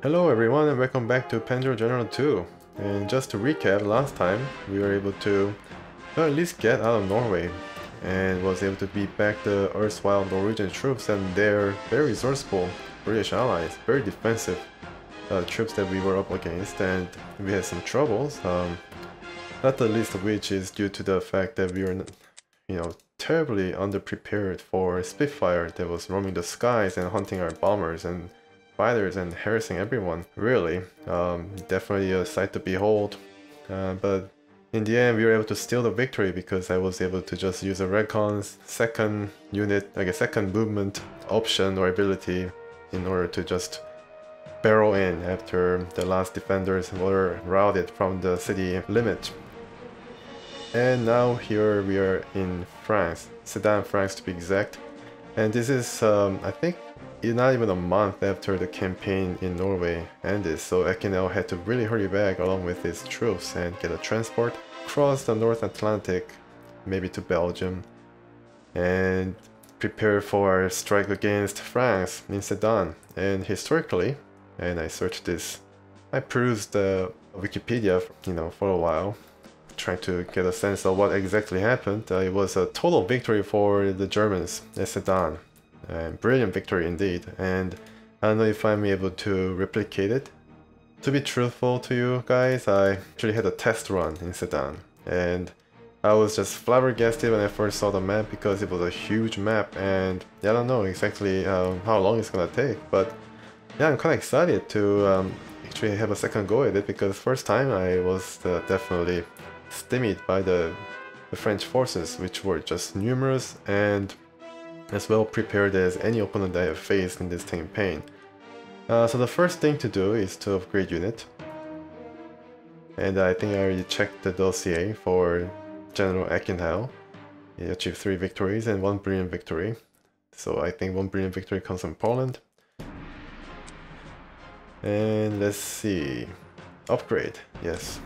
Hello everyone and welcome back to Panzer General 2. And just to recap, last time we were able to at least get out of Norway and was able to beat back the erstwhile Norwegian troops and their very resourceful British allies, very defensive troops that we were up against, and we had some troubles, not the least of which is due to the fact that we were, terribly underprepared for Spitfire that was roaming the skies and hunting our bombers and fighters and harassing everyone, really. Definitely a sight to behold, but in the end we were able to steal the victory because I was able to just use a Recon's second unit, like a second movement option or ability in order to just barrel in after the last defenders were routed from the city limit. And now here we are in France, Sedan, France to be exact, and this is I think not even a month after the campaign in Norway ended, so Ackenheil had to really hurry back along with his troops and get a transport across the North Atlantic, maybe to Belgium, and prepare for a strike against France in Sedan. And historically, and I searched this, I perused the Wikipedia, for a while, trying to get a sense of what exactly happened. It was a total victory for the Germans at Sedan. And brilliant victory indeed, and I don't know if I'm able to replicate it. To be truthful to you guys, I actually had a test run in Sedan, and I was just flabbergasted when I first saw the map because it was a huge map, and I don't know exactly how long it's gonna take, but yeah, I'm kinda excited to actually have a second go at it, because first time I was definitely stymied by the French forces, which were just numerous and as well prepared as any opponent I have faced in this campaign. So the first thing to do is to upgrade unit. And I think I already checked the dossier for General Ackenheil. He achieved 3 victories and 1 brilliant victory. So I think 1 brilliant victory comes from Poland. And let's see. Upgrade, yes.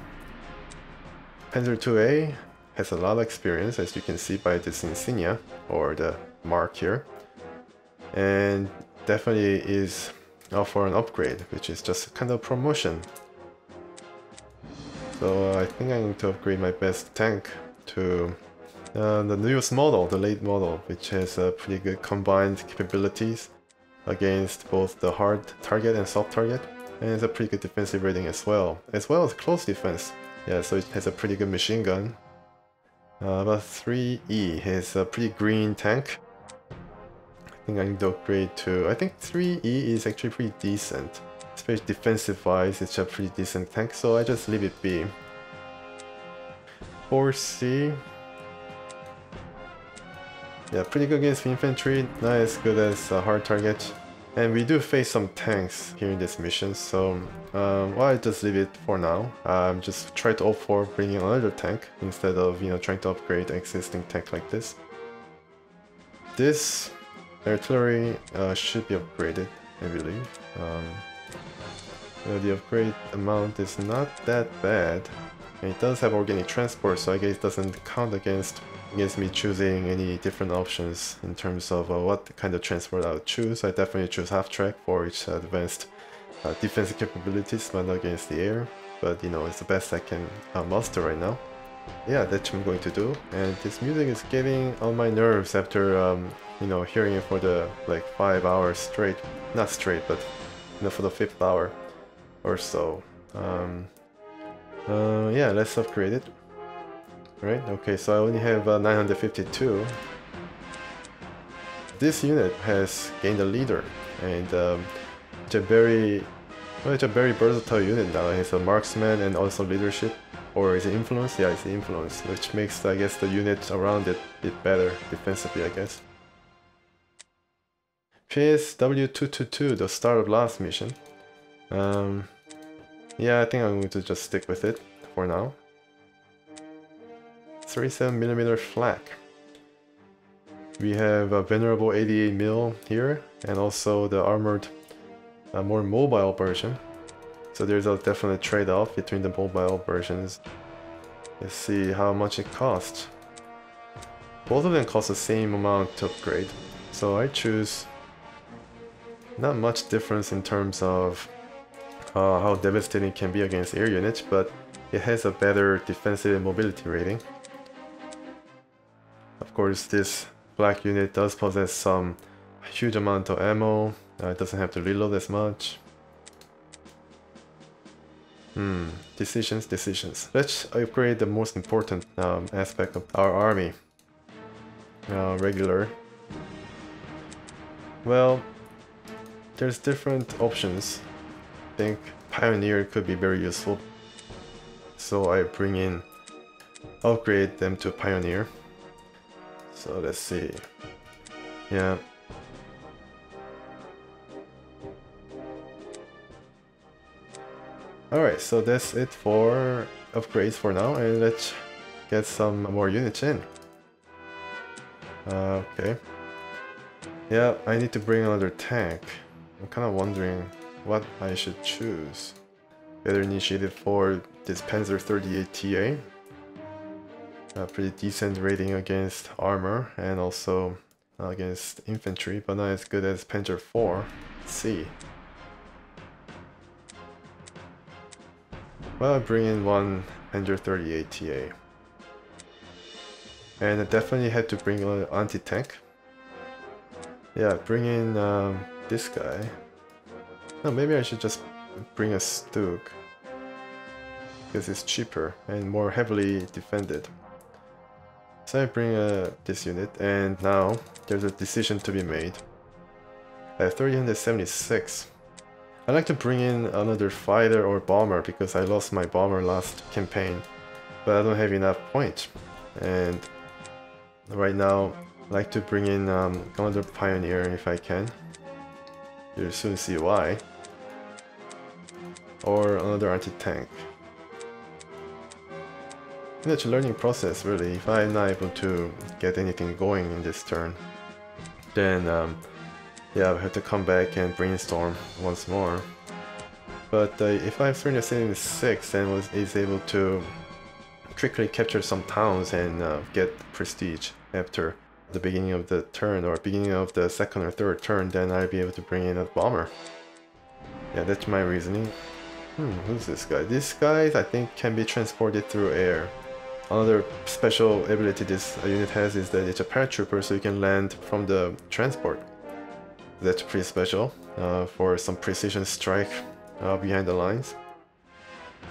Panzer 2A has a lot of experience, as you can see by this insignia, or the mark here, and definitely is up for an upgrade, which is just kind of promotion. So I think I need to upgrade my best tank to the newest model, the late model, which has pretty good combined capabilities against both the hard target and soft target, and it's a pretty good defensive rating as well as close defense. Yeah, so it has a pretty good machine gun. But 3E has a pretty green tank. I think I need to upgrade to... I think 3E is actually pretty decent. Especially defensive wise, it's a pretty decent tank, so I just leave it be. 4C... yeah, pretty good against infantry, not as good as hard target. And we do face some tanks here in this mission, so well, I just leave it for now. Just try to opt for bringing another tank instead of trying to upgrade an existing tank like this. This artillery should be upgraded, I believe. The upgrade amount is not that bad. And it does have organic transport, so I guess it doesn't count against me choosing any different options in terms of what kind of transport I would choose. I definitely choose half-track for its advanced defensive capabilities, but not against the air. But it's the best I can muster right now. Yeah, that's what I'm going to do. And this music is getting on my nerves after hearing it for the 5 hours straight. Not straight, but for the 5th hour or so. Yeah, let's upgrade it. Right, okay, so I only have 952. This unit has gained a leader, and it's a very versatile unit now. It has a marksman and also leadership, or is it influence? Yeah, it's influence, which makes, I guess, the unit around it a bit better defensively, I guess. PSW222, the start of last mission. Yeah, I think I'm going to just stick with it for now. 37mm flak. We have a venerable 88mm here, and also the armored, more mobile version. So there's a definite trade-off between the mobile versions. Let's see how much it costs. Both of them cost the same amount to upgrade, so I choose not much difference in terms of how devastating it can be against air units, but it has a better defensive and mobility rating. Of course, this black unit does possess some huge amount of ammo. It doesn't have to reload as much. Decisions. Let's upgrade the most important aspect of our army. Regular. Well, there's different options. I think Pioneer could be very useful. So I upgrade them to Pioneer. So let's see. Yeah. Alright, so that's it for upgrades for now, and let's get some more units in. Okay. Yeah, I need to bring another tank. I'm kind of wondering what I should choose. Better initiated for this Panzer 38 TA. Pretty decent rating against armor and also against infantry, but not as good as Panzer 4. Let's see. Well, I bring in one Panzer 38 TA. And I definitely had to bring an anti-tank. Yeah, bring in this guy. No, maybe I should just bring a Stug, because it's cheaper and more heavily defended. So I bring this unit, and now there's a decision to be made. I have 376. I like to bring in another fighter or bomber because I lost my bomber last campaign, but I don't have enough points. And right now, I like to bring in another pioneer if I can. You'll soon see why. Or another anti-tank. It's a learning process, really. If I'm not able to get anything going in this turn, then yeah, I have to come back and brainstorm once more. But if I have 376 and is able to quickly capture some towns and get prestige after the beginning of the turn or beginning of the second or third turn, then I'll be able to bring in a bomber. Yeah, that's my reasoning. Who's this guy? This guy, I think, can be transported through air. Another special ability this unit has is that it's a paratrooper, so you can land from the transport. That's pretty special for some precision strike behind the lines.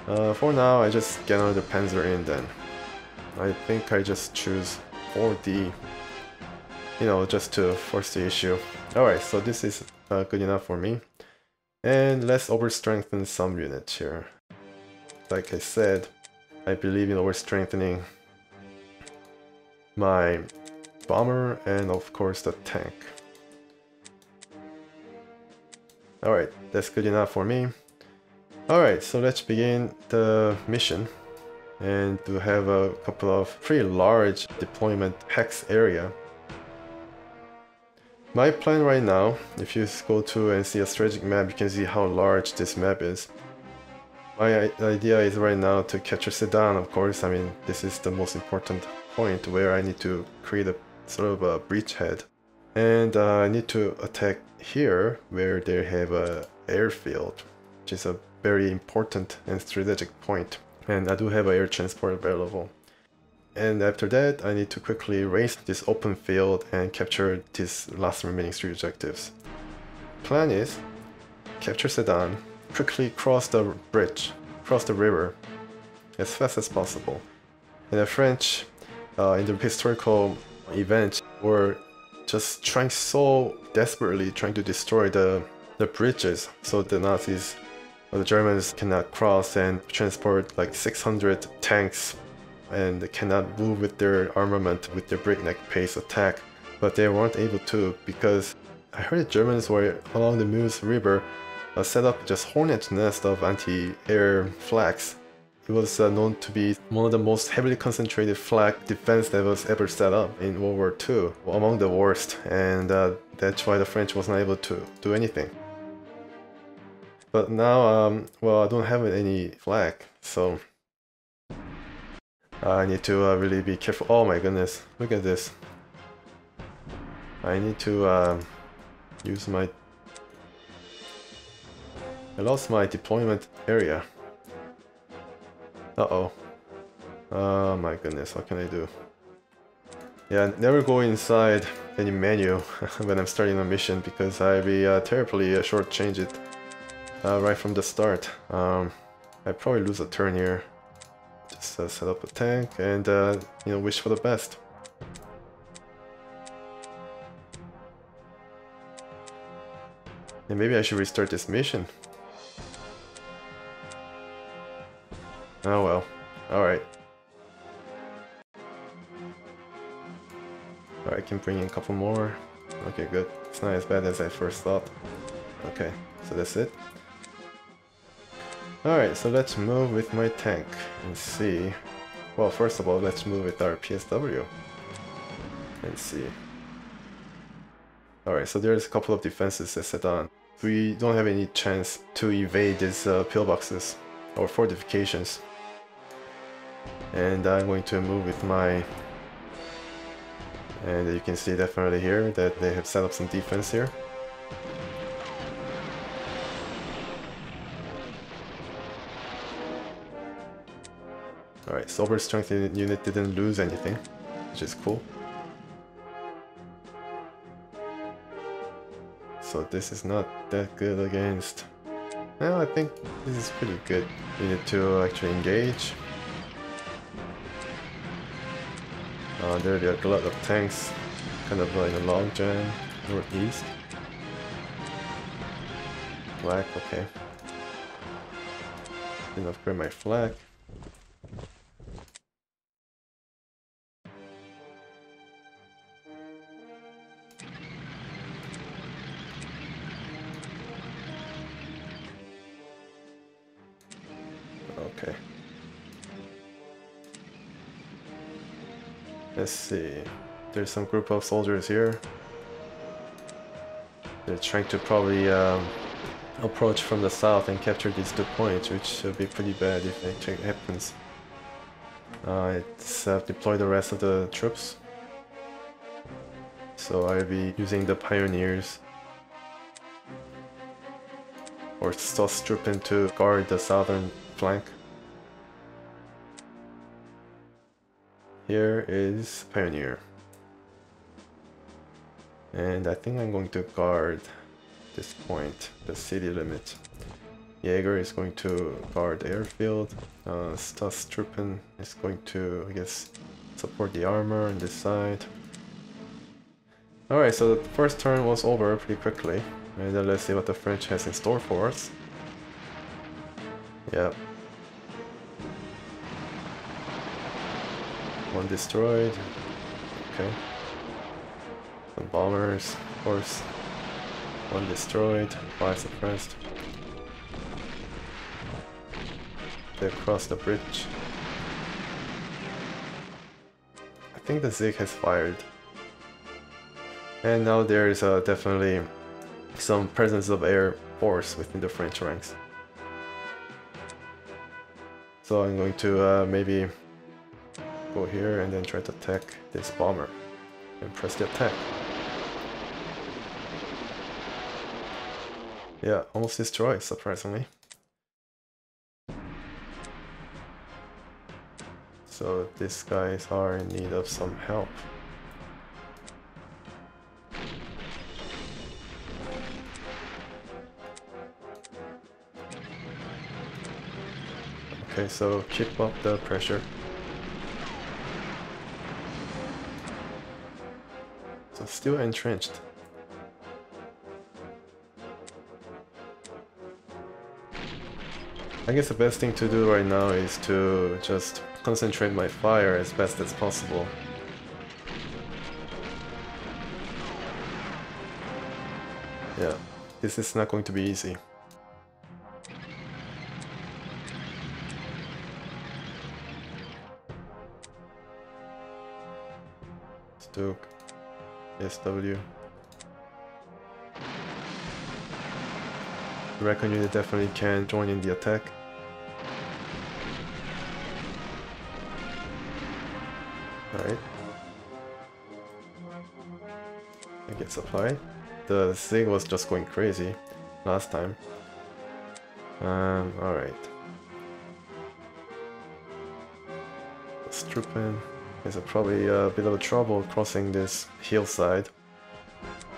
For now, I just get another Panzer in then. I think I just choose 4D, you know, just to force the issue. Alright, so this is good enough for me. And let's overstrengthen some units here. Like I said, I believe in overstrengthening my bomber and of course the tank. Alright, that's good enough for me. Alright, so let's begin the mission. And to have a couple of pretty large deployment hex area. My plan right now, if you go to and see a strategic map, you can see how large this map is. My idea is right now to capture Sedan, of course. I mean, this is the most important point where I need to create a sort of a bridgehead. And I need to attack here where they have a airfield, which is a very important and strategic point. And I do have an air transport available. And after that, I need to quickly race this open field and capture these last remaining 3 objectives. Plan is capture Sedan, quickly cross the bridge, cross the river as fast as possible. And the French, in the historical event, were just trying so desperately trying to destroy the bridges so the Nazis or the Germans cannot cross and transport like 600 tanks, and they cannot move with their armament with their breakneck pace attack. But they weren't able to because I heard the Germans were along the Meuse River set up just hornet's nest of anti-air flags. It was known to be one of the most heavily concentrated flag defense that was ever set up in World War II, among the worst, and that's why the French was not able to do anything. But now, well, I don't have any flag, so I need to really be careful. Oh my goodness, look at this. I need to use my... I lost my deployment area. Uh-oh. Oh my goodness, what can I do? Yeah, never go inside any menu when I'm starting a mission because I'd be terribly shortchange it right from the start. I'd probably lose a turn here. Just set up a tank and you know, wish for the best. And maybe I should restart this mission. Oh well. Alright. Alright, I can bring in a couple more. Okay, good. It's not as bad as I first thought. Okay, so that's it. Alright, so let's move with my tank and see. Well, first of all, let's move with our PSW and see. Alright, so there's a couple of defenses at Sedan. We don't have any chance to evade these pillboxes or fortifications. And I'm going to move with my... And you can see definitely here that they have set up some defense here. Alright, so overstrength unit didn't lose anything, which is cool. So this is not that good against... Well, I think this is pretty good. We need to actually engage. There are a glut of tanks, kind of like a long jam, northeast. Black, okay. Didn't upgrade my flag. Okay. Let's see. There's some group of soldiers here. They're trying to probably approach from the south and capture these 2 points, which should be pretty bad if it happens. It's deploy the rest of the troops. So I'll be using the pioneers or Stossstruppen to guard the southern flank. Here is Pioneer. And I think I'm going to guard this point, the city limit. Jaeger is going to guard the airfield. Stossstruppen is going to, I guess, support the armor on this side. Alright, so the first turn was over pretty quickly. And then let's see what the French has in store for us. Yep. One destroyed. Okay. Some bombers, of course. One destroyed, 5 suppressed. They crossed the bridge. I think the Zig has fired. And now there is definitely some presence of air force within the French ranks. So I'm going to maybe go here and then try to attack this bomber and press the attack. Yeah, almost destroyed, surprisingly. So these guys are in need of some help. Okay, so keep up the pressure. So still entrenched. I guess the best thing to do right now is to just concentrate my fire as best as possible. Yeah, this is not going to be easy. Stoke, SW. The Recon unit definitely can join in the attack. Alright. I get supply. The Zig was just going crazy last time. Alright. Struppen is probably a bit of a trouble crossing this hillside.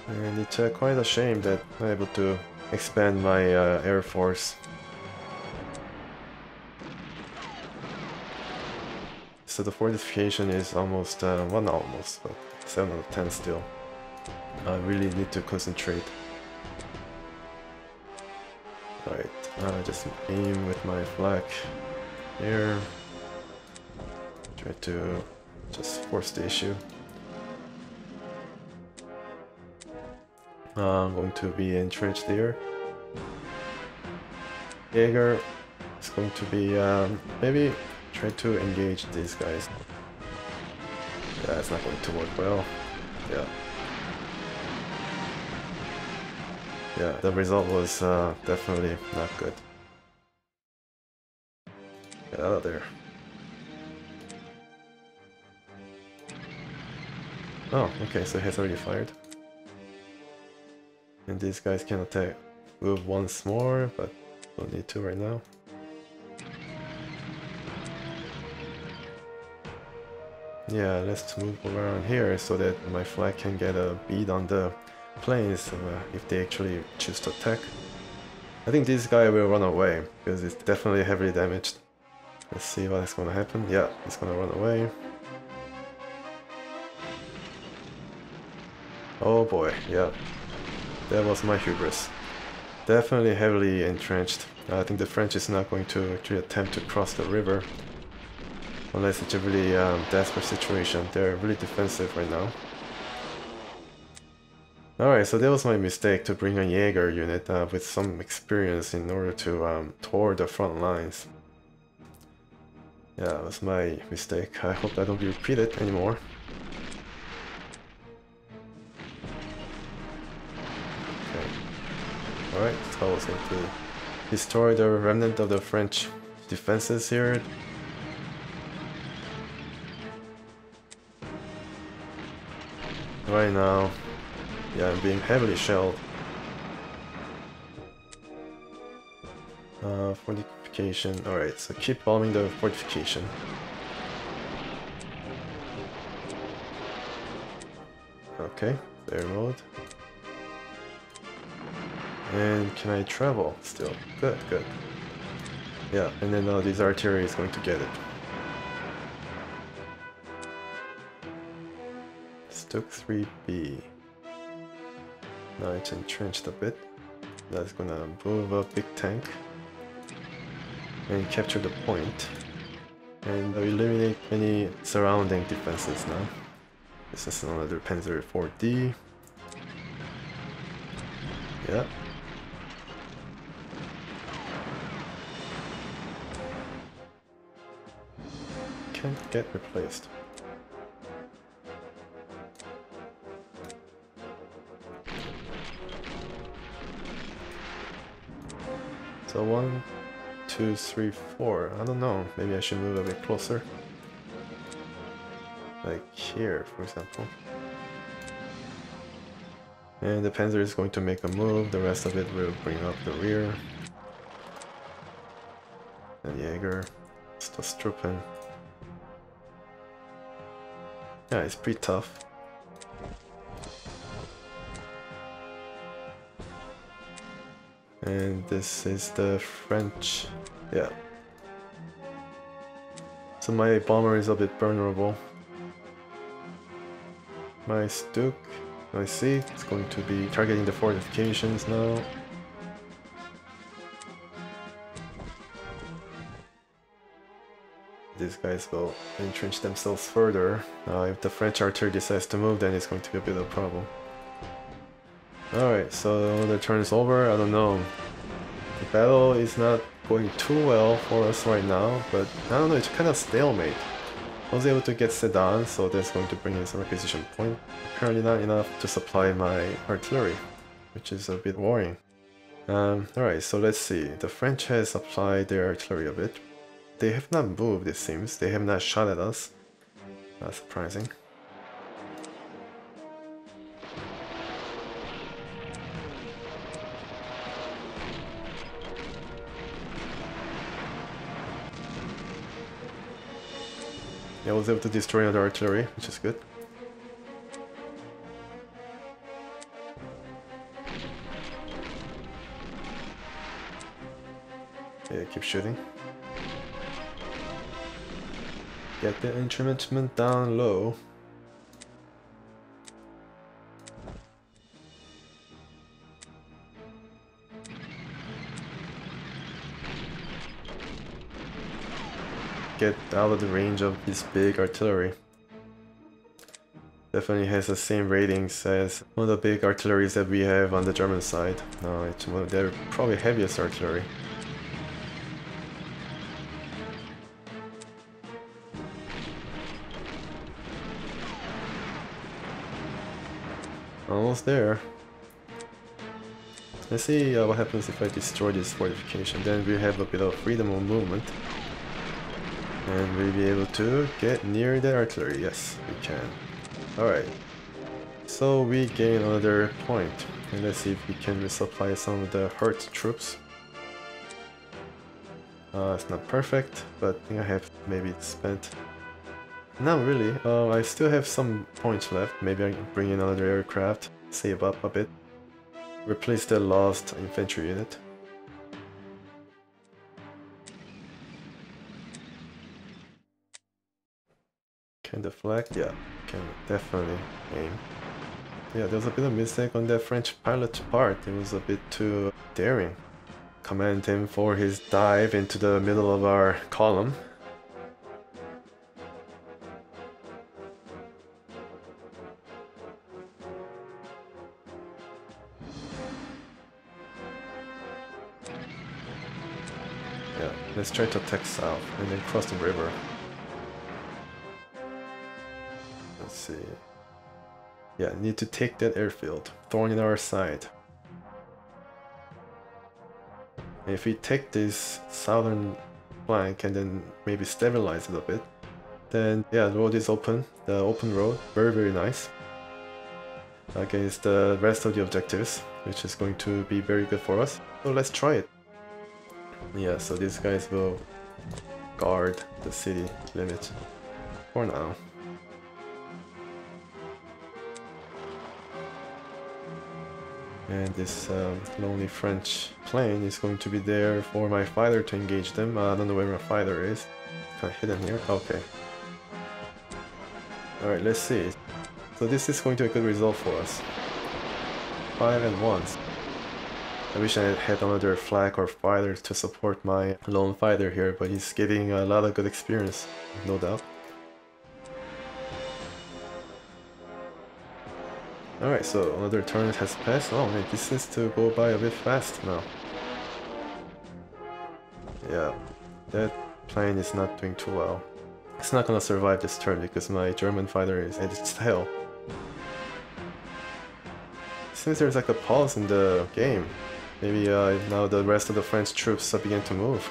And it's quite a shame that I'm able to expand my air force. So the fortification is almost, well not almost, but 7 out of 10 still. I really need to concentrate. Alright, just aim with my flak here. Try to just force the issue. I'm going to be entrenched there. Jaeger is going to be, maybe try to engage these guys. Yeah, it's not going to work well. Yeah. Yeah, the result was definitely not good. Get out of there. Oh, okay, so he has already fired. And these guys can attack, move once more, but don't need to right now. Yeah, let's move around here so that my flag can get a bead on the planes if they actually choose to attack. I think this guy will run away because it's definitely heavily damaged. Let's see what is going to happen. Yeah, he's going to run away. Oh boy, yeah. That was my hubris. Definitely heavily entrenched. I think the French is not going to actually attempt to cross the river. Unless it's a really desperate situation. They're really defensive right now. Alright, so that was my mistake to bring a Jaeger unit with some experience in order to tour the front lines. Yeah, that was my mistake. I hope that don't be repeated anymore. Alright, so I was going to destroy the remnant of the French defenses here. Right now, yeah, I'm being heavily shelled. Fortification, alright, so keep bombing the fortification. Okay, bear mode. And can I travel still? Good, good. Yeah, and then this artillery is going to get it. Stoke 3B. Now it's entrenched a bit. That's gonna move a big tank. And capture the point. And eliminate any surrounding defenses now. This is another Panzer 4D. Yeah. Can't get replaced. So 1, 2, 3, 4. I don't know. Maybe I should move a bit closer. Like here, for example. And the Panzer is going to make a move. The rest of it will bring up the rear. And Jaeger. Struppen. Yeah, it's pretty tough. And this is the French, yeah. So my bomber is a bit vulnerable. My Stuke, I see, it's going to be targeting the fortifications now. These guys will entrench themselves further. If the French artillery decides to move, then it's going to be a bit of a problem. Alright, so the turn is over. I don't know. The battle is not going too well for us right now, but I don't know, it's kind of stalemate. I was able to get Sedan, so that's going to bring in some requisition point. Apparently not enough to supply my artillery, which is a bit worrying. Alright, so let's see. The French has applied their artillery a bit. They have not moved, it seems. They have not shot at us. That's surprising. I was able to destroy another artillery, which is good. Yeah, keep shooting. Get the entrenchment down low. Get out of the range of this big artillery. Definitely has the same ratings as one of the big artilleries that we have on the German side. It's one of their probably heaviest artillery. Almost there. Let's see what happens if I destroy this fortification. Then we have a bit of freedom of movement. And we'll be able to get near the artillery. Yes, we can. Alright. So we gain another point. And let's see if we can resupply some of the hurt troops. It's not perfect, but I think I have maybe spent. Not really. I still have some points left. Maybe I can bring in another aircraft, save up a bit. Replace the lost infantry unit. Can deflect? Yeah, can definitely aim. Yeah, there was a bit of mistake on that French pilot's part. It was a bit too daring. Commend him for his dive into the middle of our column. Yeah, let's try to attack south and then cross the river. Let's see. Yeah, need to take that airfield. Thorn in our side. If we take this southern flank and then maybe stabilize it a bit, then yeah, the road is open. The open road, very nice. Against the rest of the objectives, which is going to be very good for us. So let's try it. Yeah, so these guys will guard the city limit for now. And this lonely French plane is going to be there for my fighter to engage them. I don't know where my fighter is. Kind of hidden here. Okay. Alright, let's see. So this is going to be a good result for us. 5 at once. I wish I had another flag or fighter to support my lone fighter here, but he's getting a lot of good experience, no doubt. Alright, so another turn has passed. Oh man, this seems to go by a bit fast now. Yeah, that plane is not doing too well. It's not gonna survive this turn because my German fighter is at its tail. Seems there's like a pause in the game. Maybe now the rest of the French troops begin to move.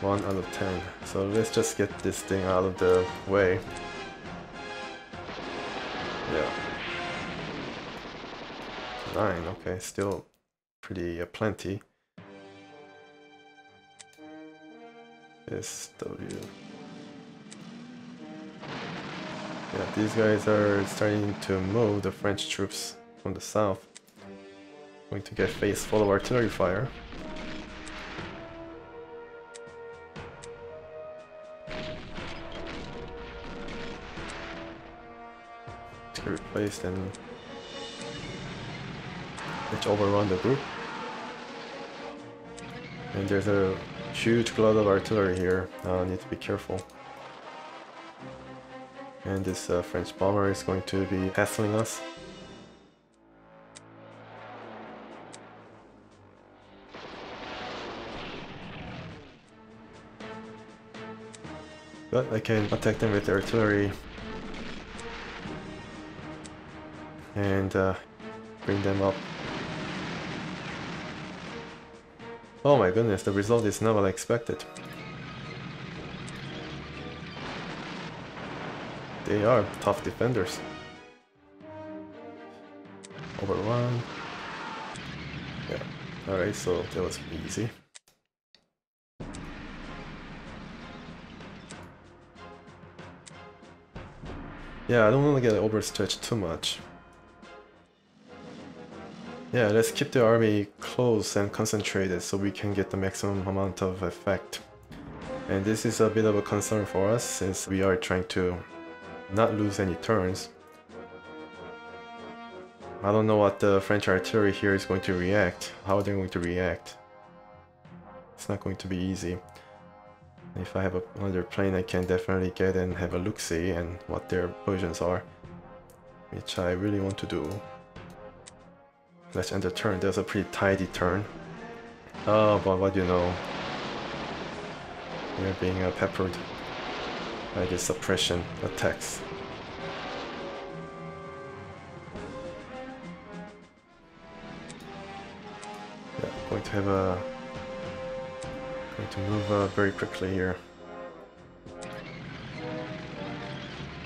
1 out of 10. So let's just get this thing out of the way. Yeah. 9, okay, still pretty plenty. SW. Yeah, these guys are starting to move the French troops from the south. Going to get face full of artillery fire. To get replaced and let's overrun the group. And there's a huge cloud of artillery here. I need to be careful. And this French bomber is going to be hassling us. But I can attack them with the artillery. And bring them up. Oh my goodness, the result is not what I expected. They are tough defenders. Overrun. Yeah, alright, so that was easy. Yeah, I don't want to get overstretched too much. Yeah, let's keep the army close and concentrated so we can get the maximum amount of effect. And this is a bit of a concern for us since we are trying to not lose any turns. I don't know what the French artillery here is going to react, how they're going to react. It's not going to be easy. If I have another plane, I can definitely get and have a look-see and what their positions are, which I really want to do. Let's end the turn. There's a pretty tidy turn. Oh, but what do you know? We're being peppered by the suppression attacks. Yeah, going to move very quickly here.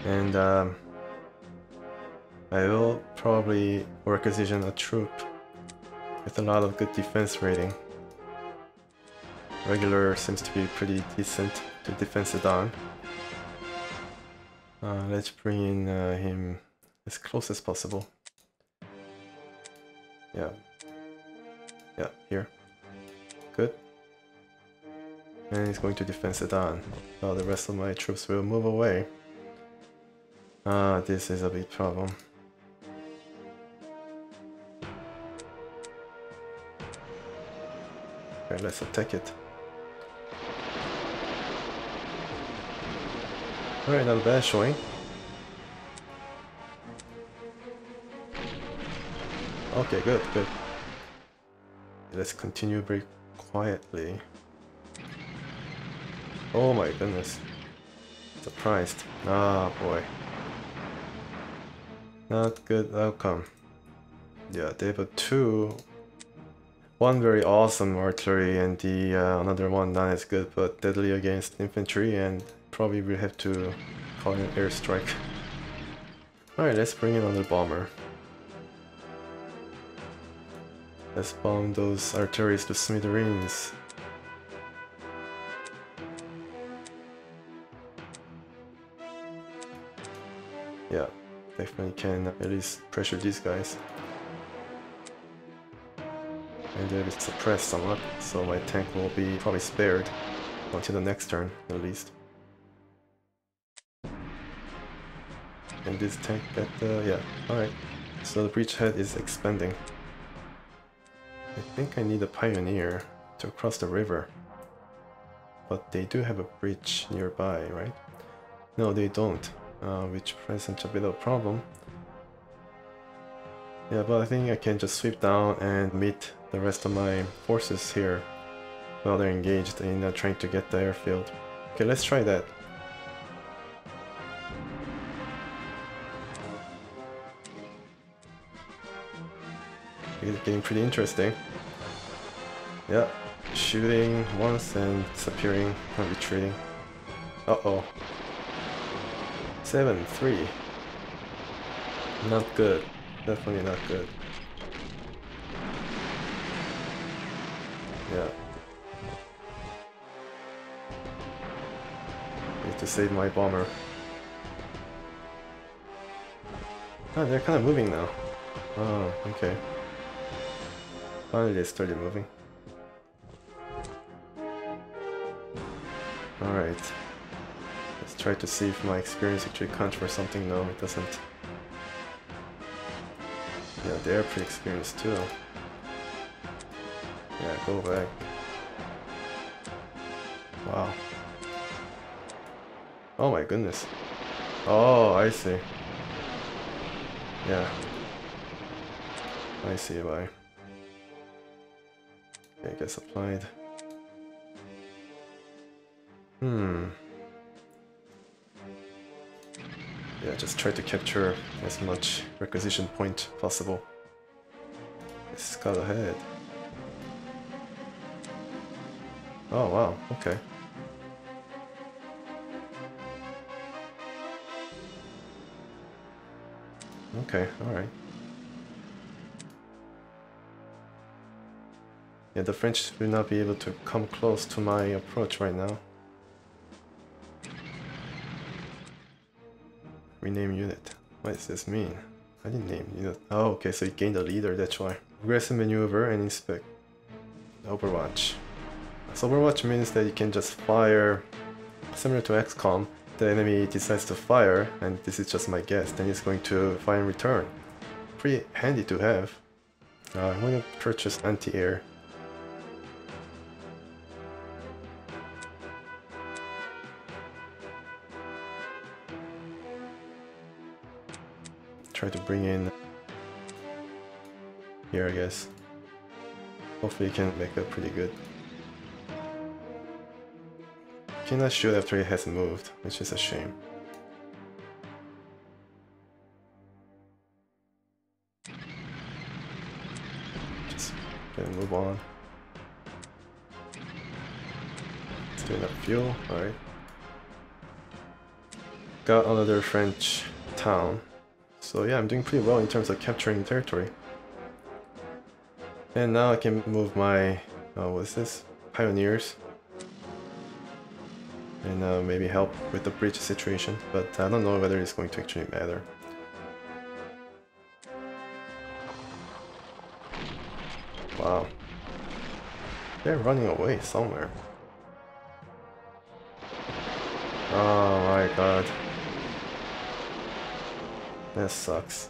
And I will probably requisition a troop with a lot of good defense rating. Regular seems to be pretty decent to defend Sedan. Let's bring in him as close as possible. Yeah, here. Good. And he's going to defend Sedan, while the rest of my troops will move away. This is a big problem. Okay, let's attack it. Alright, not a bad showing. Okay, good. Let's continue very quietly. Oh my goodness. Surprised. Ah, boy. Not good outcome. Yeah, they have one very awesome artillery and the another one not as good but deadly against infantry, and probably we'll have to call an airstrike. Alright, let's bring in another bomber. Let's bomb those artilleries to smithereens. Yeah, definitely can at least pressure these guys. And they'll be suppressed somewhat, so my tank will be probably spared until the next turn, at least. And this tank yeah, alright. So the bridgehead is expanding. I think I need a pioneer to cross the river. But they do have a bridge nearby, right? No, they don't, which presents a bit of a problem. Yeah, but I think I can just sweep down and meet the rest of my forces here while they're engaged in trying to get the airfield. Okay, let's try that. It's getting pretty interesting. Yeah, shooting once and disappearing and retreating. Uh-oh. 7-3. Not good. Definitely not good. Yeah. Need to save my bomber. Oh, they're kind of moving now. Oh, okay. Finally they started moving. Alright. Let's try to see if my experience actually counts for something. No, it doesn't. Yeah, they're pretty experienced too. Yeah, go back. Wow. Oh my goodness. Oh, I see. Yeah. I see why. Okay, get supplied. Yeah, just try to capture as much requisition point possible. Let's cut ahead. Oh wow, okay. Okay, alright. Yeah, the French will not be able to come close to my approach right now. Rename unit. What does this mean? I didn't name unit. Oh, okay, so you gained a leader, that's why. Aggressive maneuver and inspect. Overwatch. So Overwatch means that you can just fire, similar to XCOM, the enemy decides to fire, and this is just my guess, then it's going to fire in return. Pretty handy to have. I'm going to purchase anti-air. Try to bring in here, I guess. Hopefully you can make it pretty good. Cannot shoot after it has moved, which is a shame. Just gonna move on. Let's do enough fuel, alright. Got another French town. So yeah, I'm doing pretty well in terms of capturing territory. And now I can move my, what's this? Pioneers. And maybe help with the bridge situation, but I don't know whether it's going to actually matter. Wow. They're running away somewhere. Oh my god. That sucks.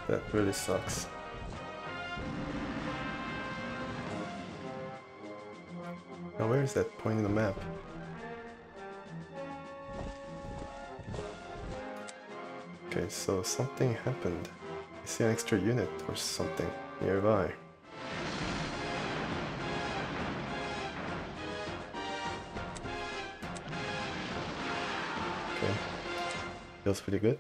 That really sucks. Now where is that point in the map? Okay, so something happened. I see an extra unit or something nearby. Okay, feels pretty good.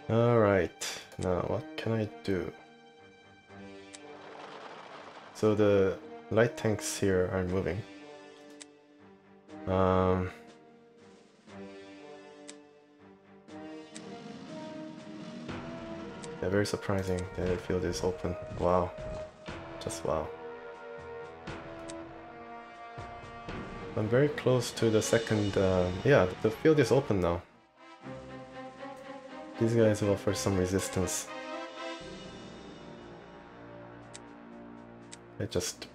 Alright, now what can I do? So the light tanks here are moving. Yeah, very surprising. The airfield is open. Wow. Just wow. I'm very close to the second... yeah, the field is open now. These guys will offer some resistance. I just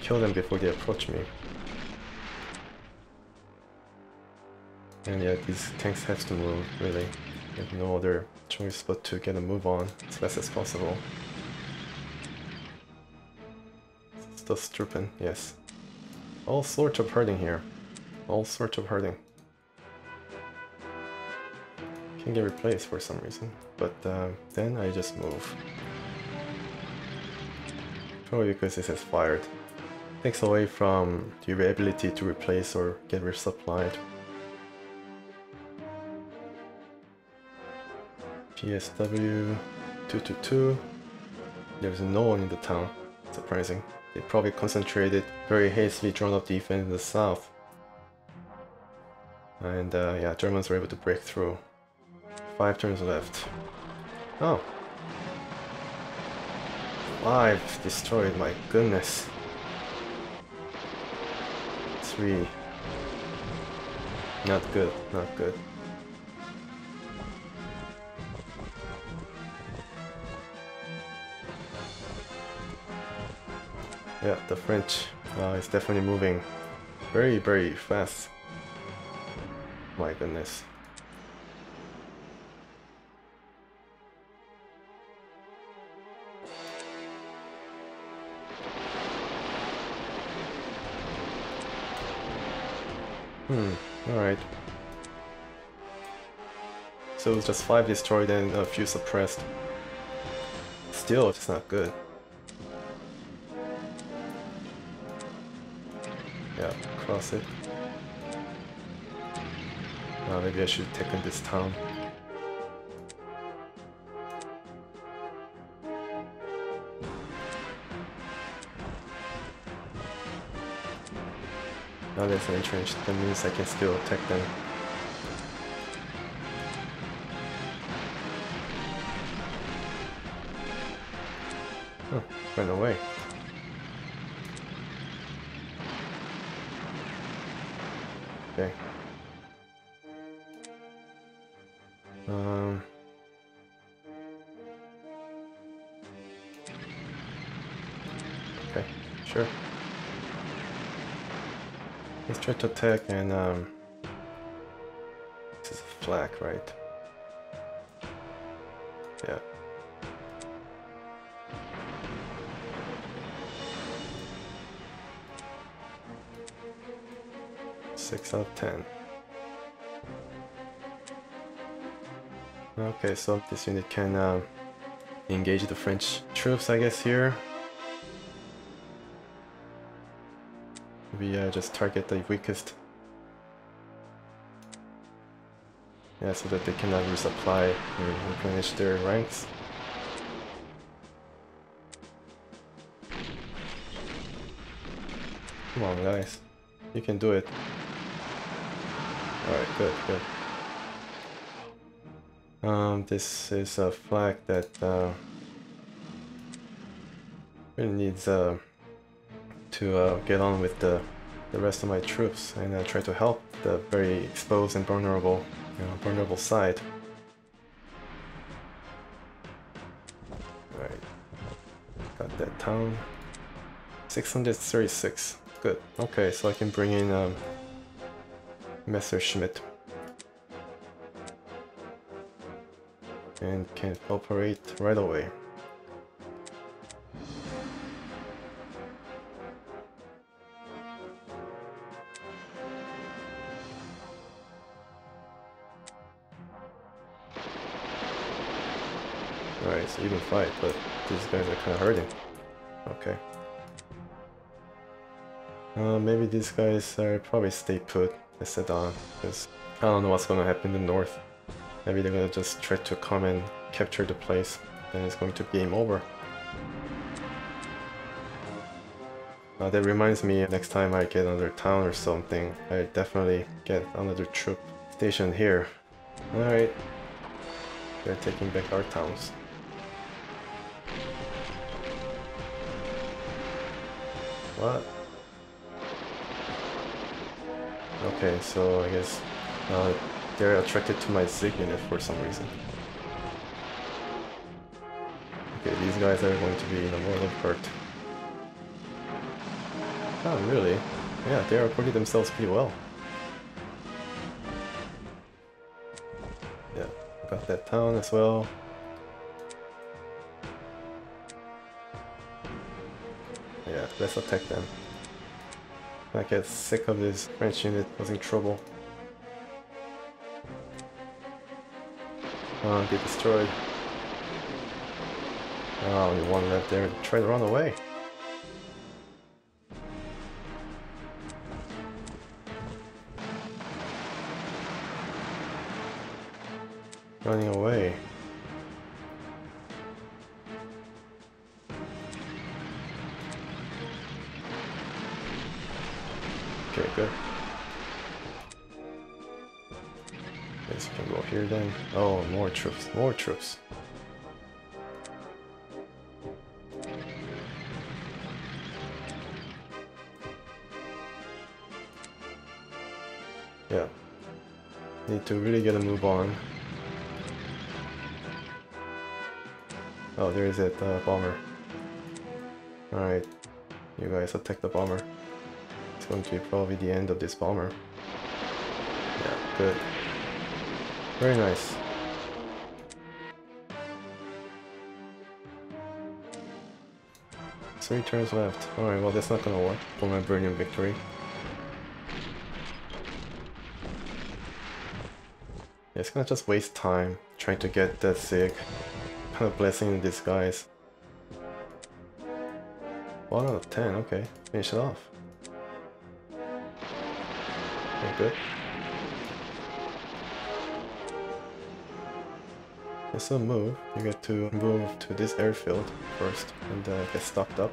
kill them before they approach me. And yeah, these tanks have to move, really. I have no other choice but to get a move on as fast as possible. Still Struppen, yes. All sorts of hurting here. All sorts of hurting. Can get replaced for some reason, but then I just move. Probably because this is fired. Takes away from your ability to replace or get resupplied. PSW 222. There's no one in the town. Surprising. They probably concentrated very hastily drawn up defense in the south. And yeah, Germans were able to break through. 5 turns left. Oh. 5 destroyed, my goodness. 3. Not good, not good. Yeah, the French is definitely moving very, very fast. My goodness. Alright. So it was just 5 destroyed and a few suppressed. Still, it's not good. Yeah, cross it. Maybe I should take in this town. Now there's an entrenched, that means I can still attack them. Oh, went away. Okay. Okay, sure. Let's try to attack and this is a flak, right? Yeah. Six out of 10. Okay, so this unit can engage the French troops, I guess, here. Maybe just target the weakest. Yeah, so that they cannot resupply or replenish their ranks. Come on, guys. You can do it. Alright, good, good. This is a flag that really needs to get on with the rest of my troops and try to help the very exposed and vulnerable, vulnerable side. Alright, got that town. 636, good. Okay, so I can bring in Messerschmitt. And can operate right away. Alright, so even fight, but these guys are kind of hurting. Okay. Maybe these guys are probably stay put at Sedan, because I don't know what's gonna happen in the north. Maybe they're gonna just try to come and capture the place, and it's going to be game over. That reminds me, next time I get another town or something, I definitely get another troop stationed here. Alright. They're taking back our towns. What? Okay, so I guess they're attracted to my Zig unit for some reason. Okay, these guys are going to be in a mortal hurt. Oh, really? Yeah, they are holding themselves pretty well. Yeah, got that town as well. Yeah, let's attack them. I get sick of this French unit causing trouble. Get destroyed. Oh, only one left there. Try to run away. Running away. Okay, good. Guess we can go here then. Oh, more troops, more troops. Yeah. Need to really get a move on. Oh, there is that bomber. Alright, you guys attack the bomber. It's going to be probably the end of this bomber. Yeah, good. Very nice. Three turns left. Alright, well that's not gonna work for my brilliant victory. Yeah, it's gonna just waste time trying to get that Zig. Kind of blessing in disguise. 1 out of 10, okay. Finish it off. Okay, good. It's a move. You get to move to this airfield first and get stocked up.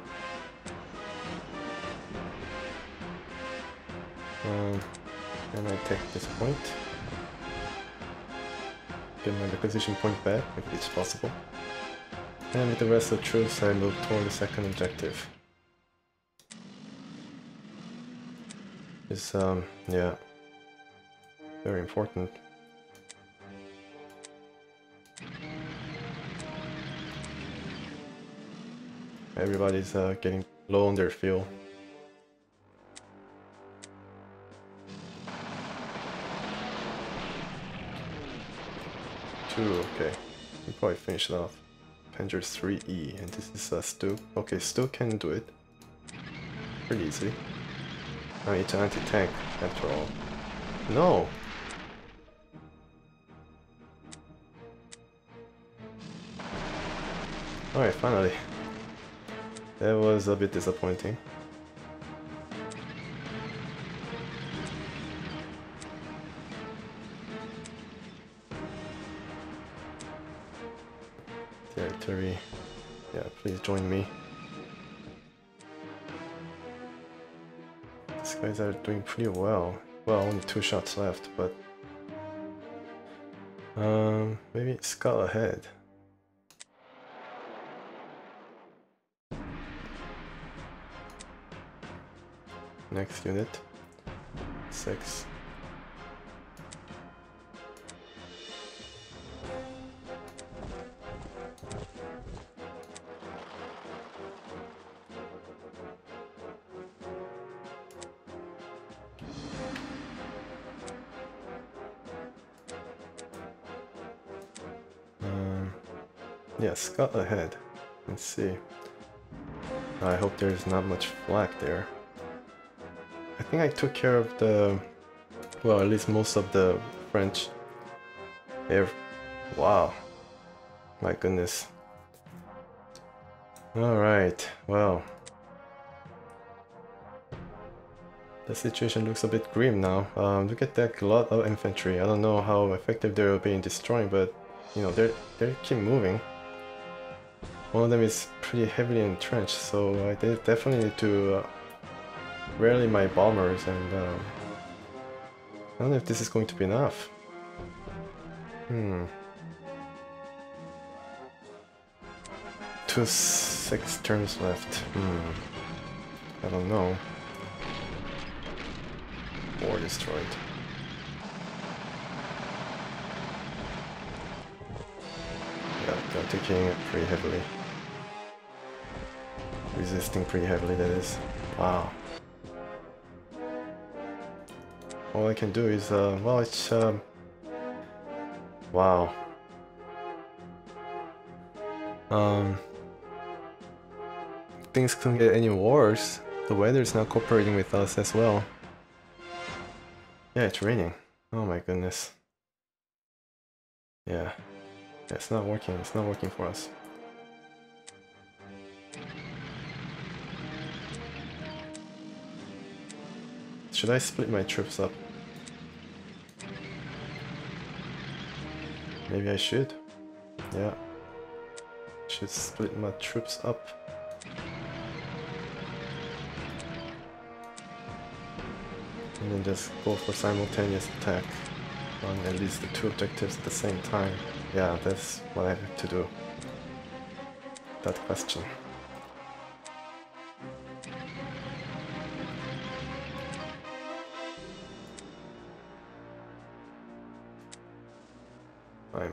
And I take this point. Get my requisition point back if it's possible. And with the rest of the troops, I move toward the second objective. It's, yeah, very important. Everybody's getting low on their fuel. Two, okay. We probably finished it off. Panzer 3E, and this is Stu. Okay, Stu can do it pretty easily. Oh, it's an anti-tank after all. No! Alright, finally. That was a bit disappointing. Territory. Yeah, please join me. These guys are doing pretty well. Well, only 2 shots left, but maybe scout ahead. Next unit. 6. Yeah, scout ahead. Let's see. I hope there's not much flak there. I think I took care of the... well, at least most of the French air... Wow. My goodness. Alright, well. The situation looks a bit grim now. Look at that lot of infantry. I don't know how effective they'll be in destroying, but you know, they keep moving. One of them is pretty heavily entrenched, so I definitely need to rally my bombers, and I don't know if this is going to be enough. 6 turns left. I don't know. 4 destroyed. Yeah, they're taking it pretty heavily. Resisting pretty heavily, that is. Wow. All I can do is, well, it's, wow. Things couldn't get any worse. The weather's not cooperating with us as well. Yeah, it's raining. Oh my goodness. Yeah. It's not working. It's not working for us. Should I split my troops up? Maybe I should. Yeah. Should split my troops up. And then just go for simultaneous attack on at least the 2 objectives at the same time. Yeah, that's what I have to do. That question. My.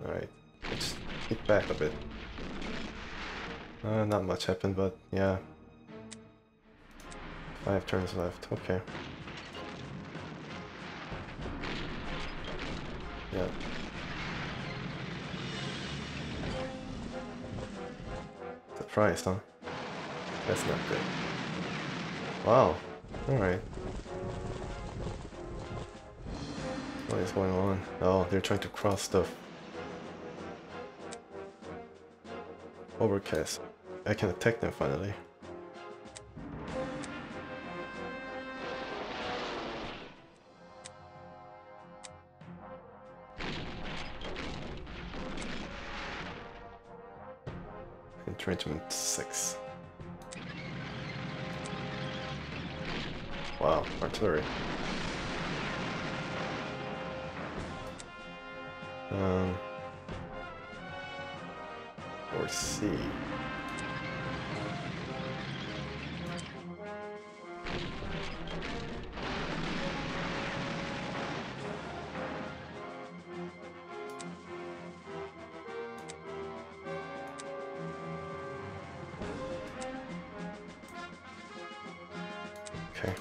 Alright, let's hit back a bit. Not much happened, but yeah. 5 turns left, okay. Yeah. Surprised, huh? That's not good. Wow, alright. What is going on? Oh, they're trying to cross the overcast. I can attack them finally. Regiment 6. Wow, artillery. Or C. Okay.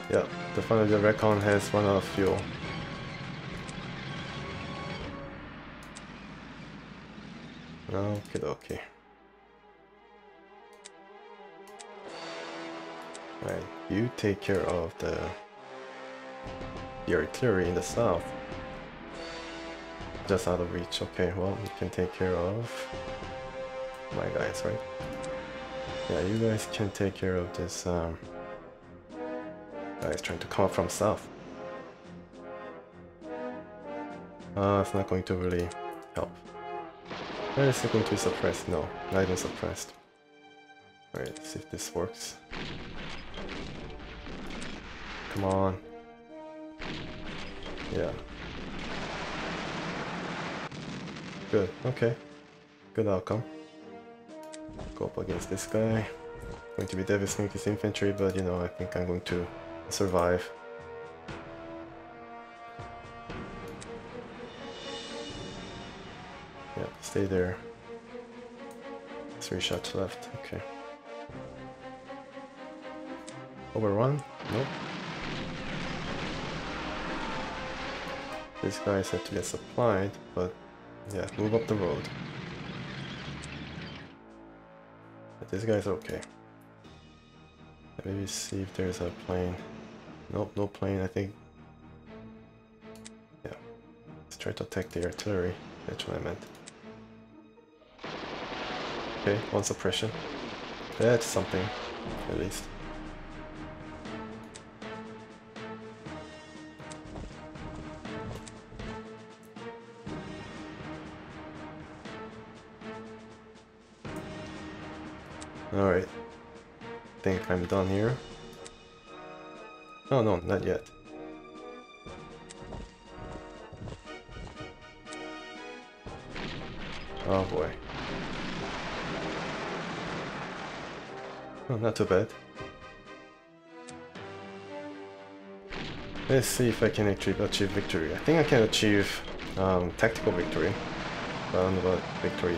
Yeah, definitely the recon has run out of fuel. Okay, okay. Right, you take care of the artillery in the south. Just out of reach. Okay, well, you can take care of my guys, right? Yeah, you guys can take care of this guys trying to come up from south. It's not going to really help. Is it going to be suppressed? No, not even suppressed. Alright, let's see if this works. Come on. Yeah. Good, okay. Good outcome. Go up against this guy. Going to be devastating his infantry, but you know, I think I'm going to survive. Yeah, stay there. 3 shots left, okay. Overrun? Nope. These guys have to get supplied, but yeah, move up the road. But these guys are okay. Maybe see if there's a plane. Nope, no plane, I think. Yeah. Let's try to attack the artillery. That's what I meant. Okay, 1 suppression. That's something, at least. Alright. Think I'm done here. Oh no, not yet. Oh boy. Oh, not too bad. Let's see if I can actually achieve victory. I think I can achieve tactical victory. But I don't know about victory.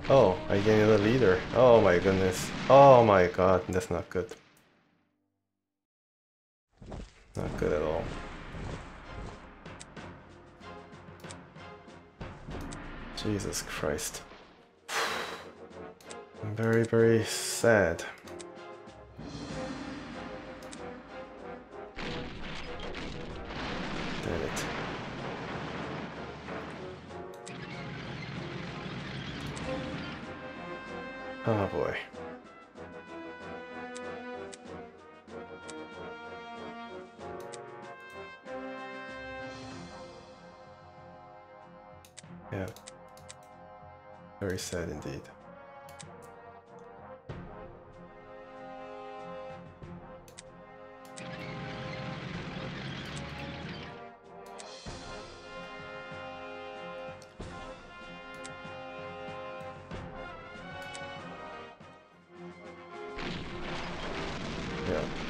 Oh, I gained a leader. Oh my goodness. Oh my god, that's not good. Not good at all. Jesus Christ. I'm very, very sad. Damn it. Oh boy. Yeah. Very sad indeed.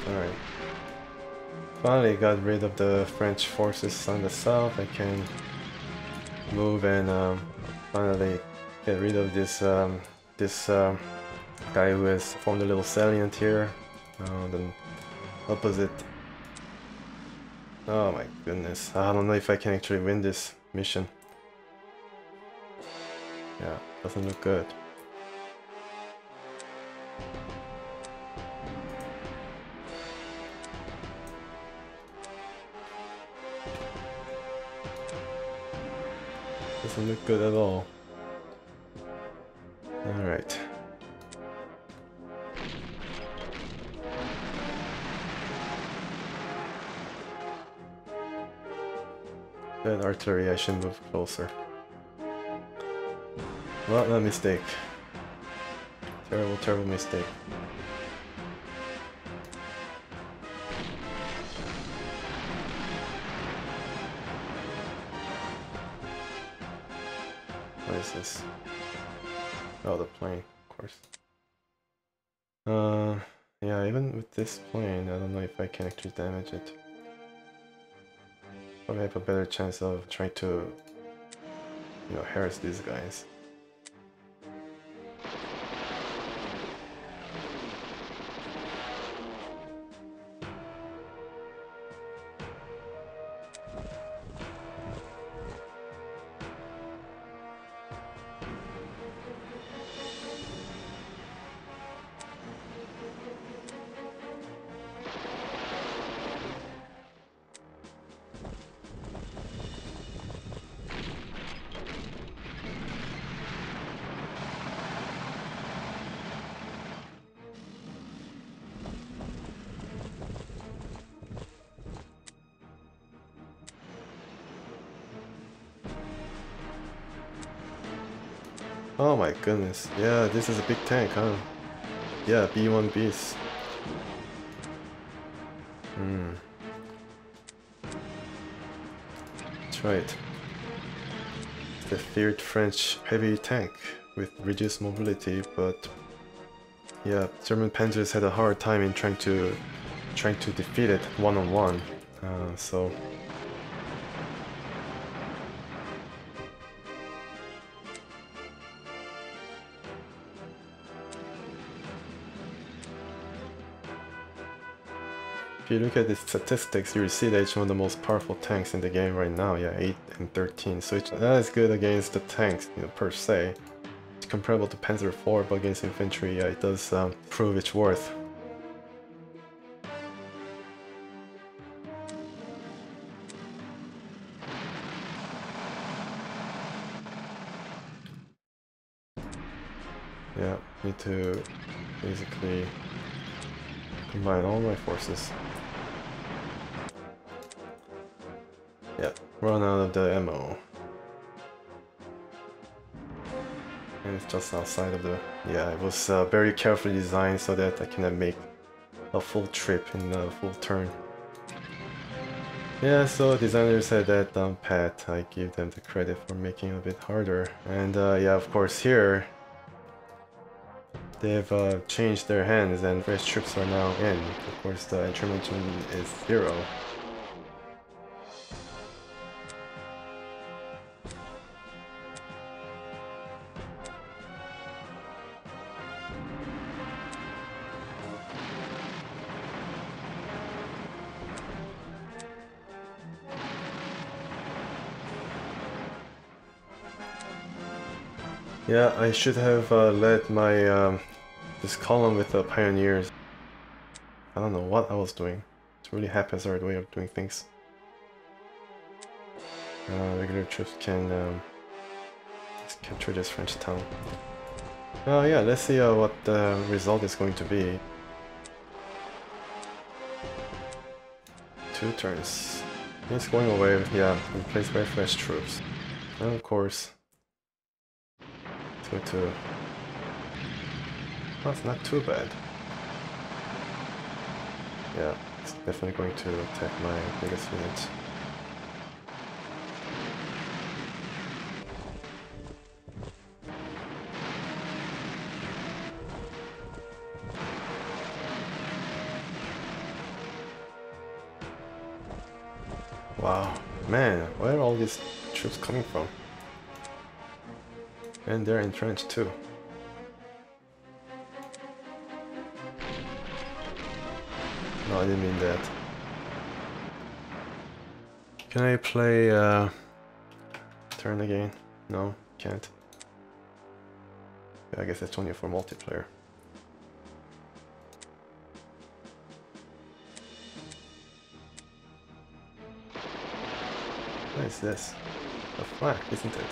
Alright. Finally got rid of the French forces on the south. I can move and finally get rid of this guy who has formed a little salient here. The opposite. Oh my goodness. I don't know if I can actually win this mission. Yeah, doesn't look good. Doesn't look good at all. Alright. Good, artillery, I should move closer. What a mistake. Terrible, terrible mistake. What is this? Oh, the plane, of course. Yeah, even with this plane, I don't know if I can actually damage it. Probably have a better chance of trying to, you know, harass these guys. Oh my goodness, yeah, this is a big tank, huh? Yeah, B1Bs. That's right. The feared French heavy tank with reduced mobility, but yeah, German Panzers had a hard time in trying to defeat it one-on-one. So if you look at the statistics, you'll see that it's one of the most powerful tanks in the game right now. Yeah, 8 and 13. So it's not as good against the tanks, you know, per se. It's comparable to Panzer IV, but against infantry, yeah, it does prove its worth. Yeah, need to basically combine all my forces. Yeah, run out of the ammo. And it's just outside of the... Yeah, it was very carefully designed so that I cannot make a full trip in a full turn. Yeah, so designers said that Pat, I give them the credit for making it a bit harder. And yeah, of course here, they've changed their hands and fresh troops are now in. Of course the entrenchment is 0. Yeah, I should have led my this column with the pioneers. I don't know what I was doing. It's a really haphazard way of doing things. Regular troops can capture this French town. Oh yeah, let's see what the result is going to be. 2 turns. It's going away, yeah, replaced by fresh troops. And of course, 2-2. Oh, it's not too bad. Yeah, it's definitely going to attack my biggest unit. Wow, man, where are all these troops coming from? And they're entrenched too. No, I didn't mean that. Can I play turn again? No, can't. I guess it's only for multiplayer. What is this? A flag, isn't it?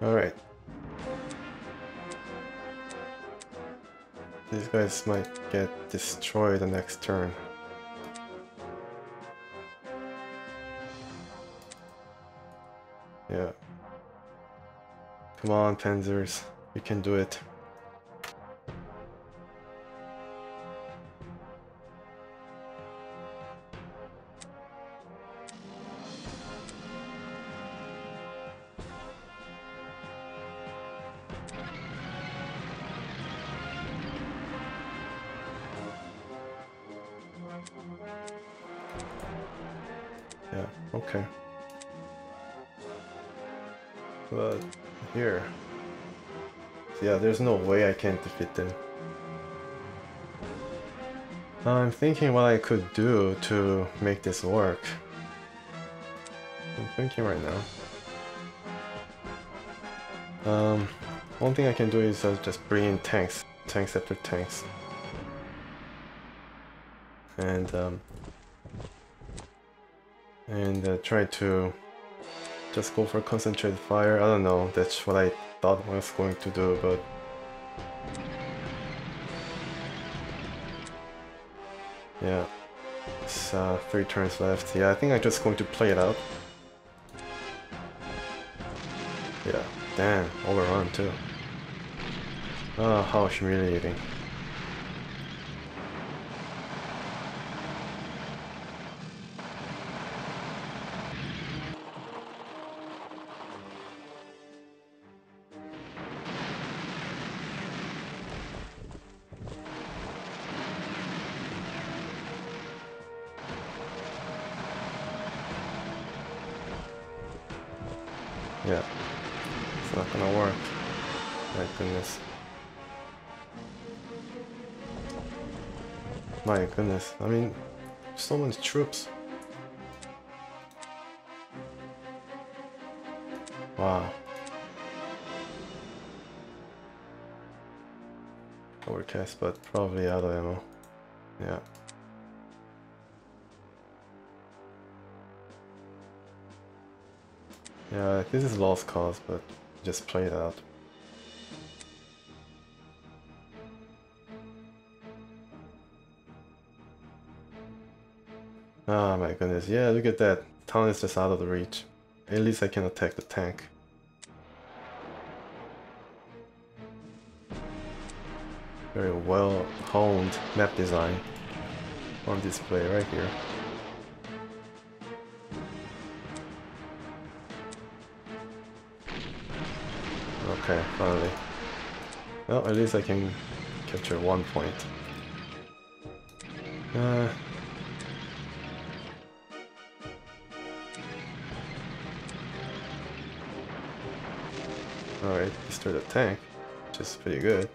Alright. These guys might get destroyed the next turn. Yeah. Come on, Panzers. You can do it. Yeah, okay. But here, yeah, there's no way I can defeat them. I'm thinking what I could do to make this work. I'm thinking right now. One thing I can do is just bring in tanks after tanks, and try to just go for concentrated fire. I don't know, that's what I thought I was going to do, but yeah, it's 3 turns left. Yeah, I think I'm just going to play it out. Yeah, damn, overrun too. Oh, how humiliating. Yeah, it's not gonna work. My goodness. My goodness, I mean, so many troops. Wow. Overcast, but probably out of ammo. Yeah. Yeah, this is lost cause, but just play it out. Oh my goodness, yeah, look at that. Town is just out of the reach. At least I can attack the tank. Very well honed map design on display right here. Okay, finally. Well, at least I can capture 1 point. Alright, destroy the tank, which is pretty good.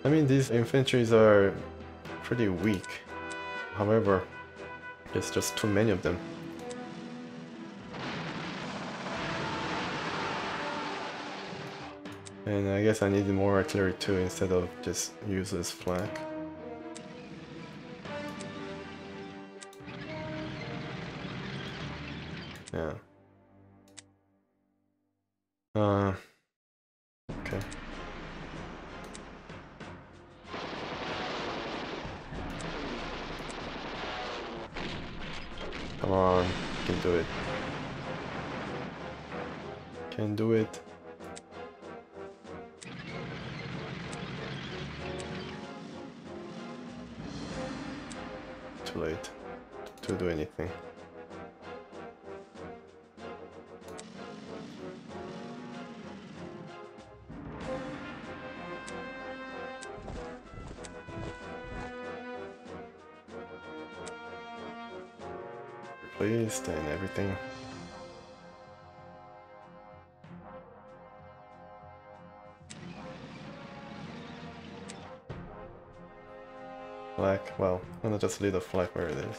I mean, these infantries are pretty weak. However, there's just too many of them. And I guess I need more artillery too, instead of just useless flak. Yeah. Okay. Come on, you can do it. Can do it. Too late to do anything. Replaced and everything. Flag, well, I'm gonna just leave the flag where it is.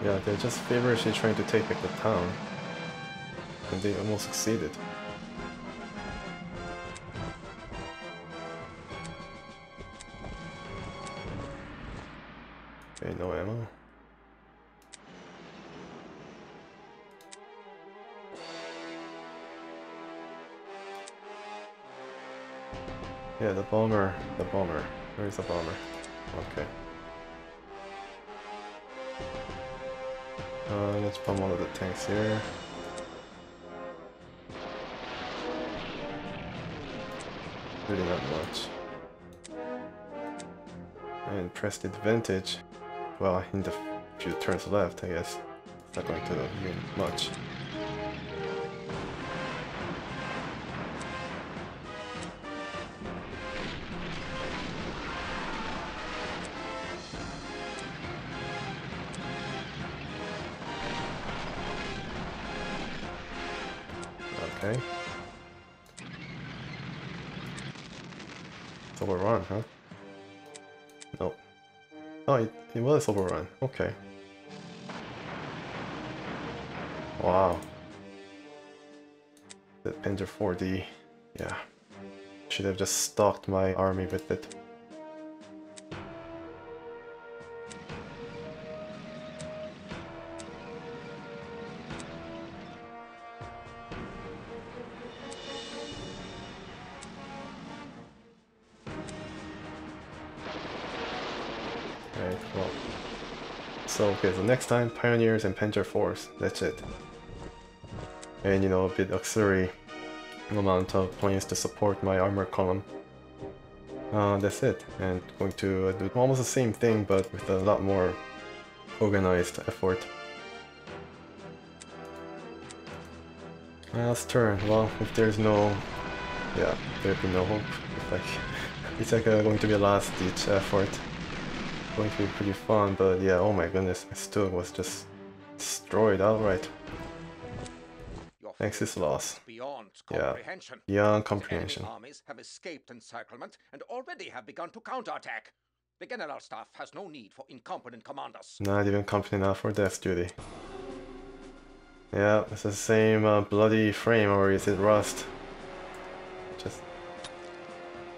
Yeah, they're just feverishly trying to take back the town. And they almost succeeded. Okay, no ammo. Yeah, the bomber. Where's the bomber? Okay. Let's bomb one of the tanks here. Really not much. And press the advantage. Well, in the few turns left, I guess. It's not going to mean much. Okay. It's overrun, huh? Nope. Oh, it was overrun. Okay. Wow. The Panzer 4D. Yeah. Should have just stocked my army with it. Right, well. So, okay, so next time, Pioneers and Panzer Force. That's it. And, you know, a bit auxiliary amount of planes to support my armor column. That's it. And going to do almost the same thing, but with a lot more organized effort. Last turn. Well, if there's no... yeah, there'd be no hope. It's like going to be a last-ditch effort. Going to be pretty fun, but yeah, oh my goodness, my Stug was just destroyed outright. Hexes loss. Beyond comprehension. Yeah, beyond comprehension. Enemy armies have escaped encirclement and already have begun to counterattack. The general staff has no need for incompetent commanders. Not even competent enough for death duty. Yeah, it's the same bloody frame, or is it rust?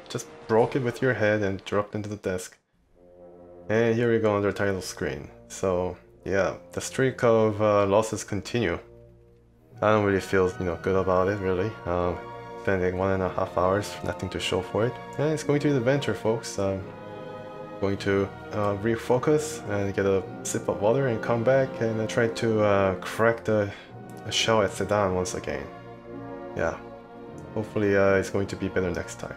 Just broke it with your head and dropped into the desk. And here we go on the title screen. So yeah, the streak of losses continue. I don't really feel, you know, good about it really. Spending 1.5 hours, nothing to show for it. And it's going to be an adventure, folks. Going to refocus and get a sip of water and come back and try to crack the shell at Sedan once again. Yeah, hopefully it's going to be better next time.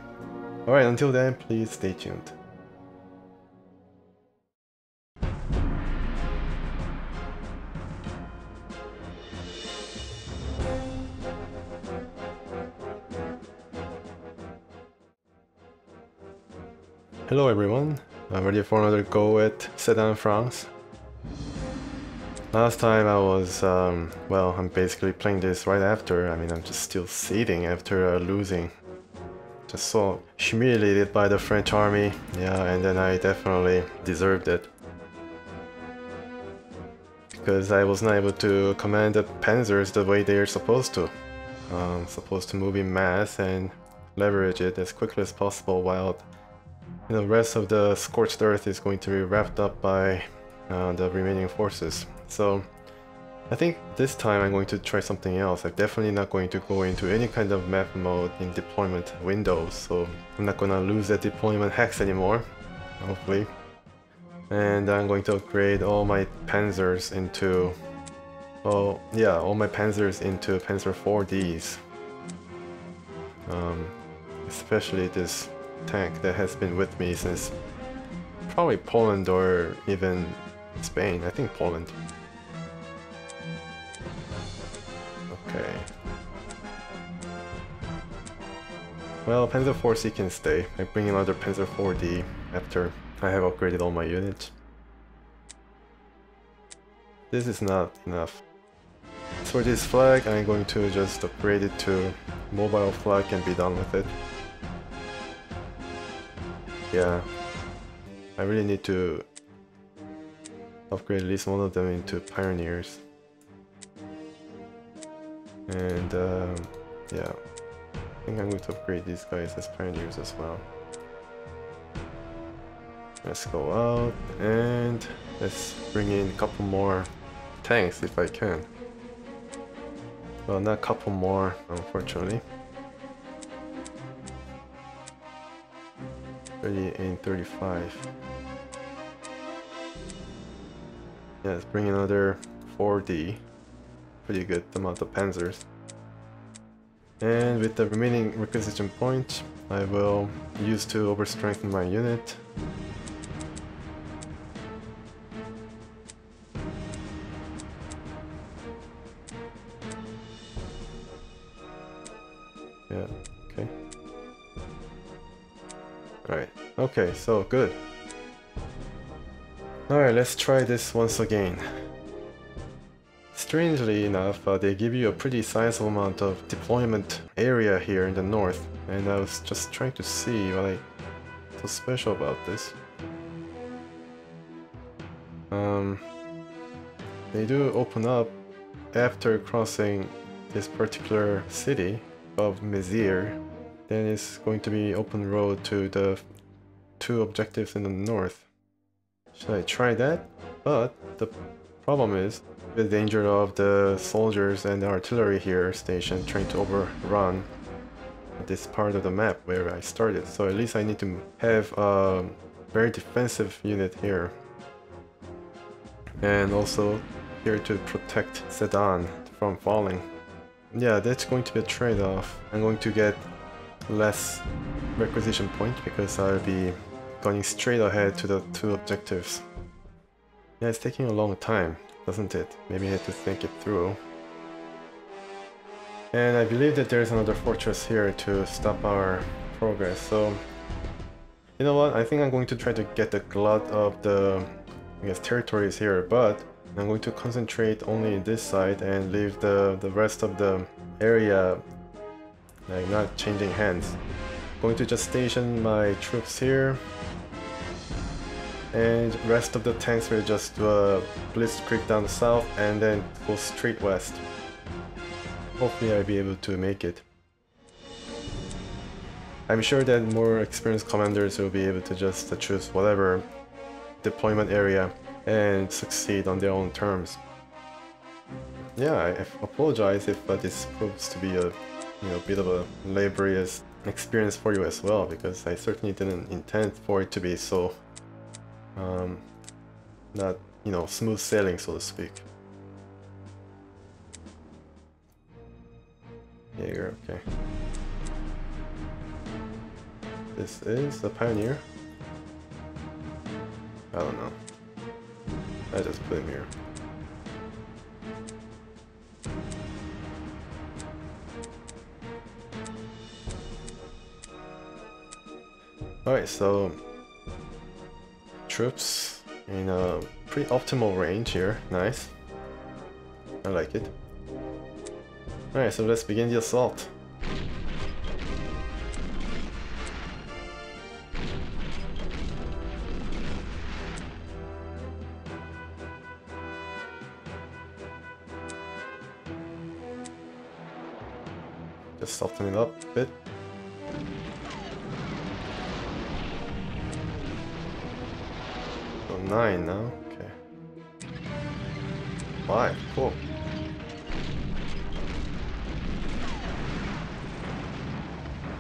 Alright, until then, please stay tuned. Hello everyone, I'm ready for another go at Sedan France. Last time I was, well, I'm basically playing this right after. I mean, I'm just still seething after losing. Just so humiliated by the French army, yeah, and then I definitely deserved it. Because I was not able to command the Panzers the way they're supposed to. Supposed to move in mass and leverage it as quickly as possible while the rest of the scorched earth is going to be wrapped up by the remaining forces. So I think this time I'm going to try something else. I'm definitely not going to go into any kind of map mode in deployment windows, so I'm not gonna lose that deployment hex anymore, hopefully. And I'm going to upgrade all my Panzers into... oh yeah, all my Panzers into Panzer 4Ds. Especially this tank that has been with me since probably Poland or even Spain. I think Poland. Okay. Well, Panzer 4C can stay. I bring another Panzer 4D after I have upgraded all my units. This is not enough. For this flag, I'm going to just upgrade it to mobile flag and be done with it. Yeah, I really need to upgrade at least one of them into pioneers. And yeah, I think I'm going to upgrade these guys as pioneers as well. Let's go out and let's bring in a couple more tanks if I can. Well, not a couple more, unfortunately. 30 and 35. Yeah, let's bring in another 4D. Pretty good amount of Panzers. And with the remaining requisition point, I will use to overstrengthen my unit. Yeah, okay. Alright, okay, so good. Alright, let's try this once again. Strangely enough, they give you a pretty sizable amount of deployment area here in the north, and I was just trying to see what so special about this. They do open up after crossing this particular city of Mezir. Then it's going to be open road to the 2 objectives in the north. Should I try that? But the problem is the danger of the soldiers and the artillery here stationed trying to overrun this part of the map where I started. So at least I need to have a very defensive unit here. And also here to protect Sedan from falling. Yeah, that's going to be a trade-off. I'm going to get less requisition point because I'll be going straight ahead to the 2 objectives. Yeah, it's taking a long time, doesn't it? Maybe I have to think it through. And I believe that there's another fortress here to stop our progress, so... You know what, I think I'm going to try to get the glut of the, I guess, territories here, but I'm going to concentrate only in this side and leave the rest of the area like not changing hands. Going to just station my troops here, and rest of the tanks will just blitzkrieg down the south and then go straight west. Hopefully I'll be able to make it. I'm sure that more experienced commanders will be able to just choose whatever deployment area and succeed on their own terms. Yeah, I apologize if this proves to be a bit of a laborious experience for you as well, because I certainly didn't intend for it to be so not, smooth sailing, so to speak. Jaeger, okay. This is the Pioneer. I don't know. I just put him here. Alright, so troops in a pretty optimal range here. Nice. I like it. Alright, so let's begin the assault. Just soften it up a bit. So 9 now, okay. 5, cool.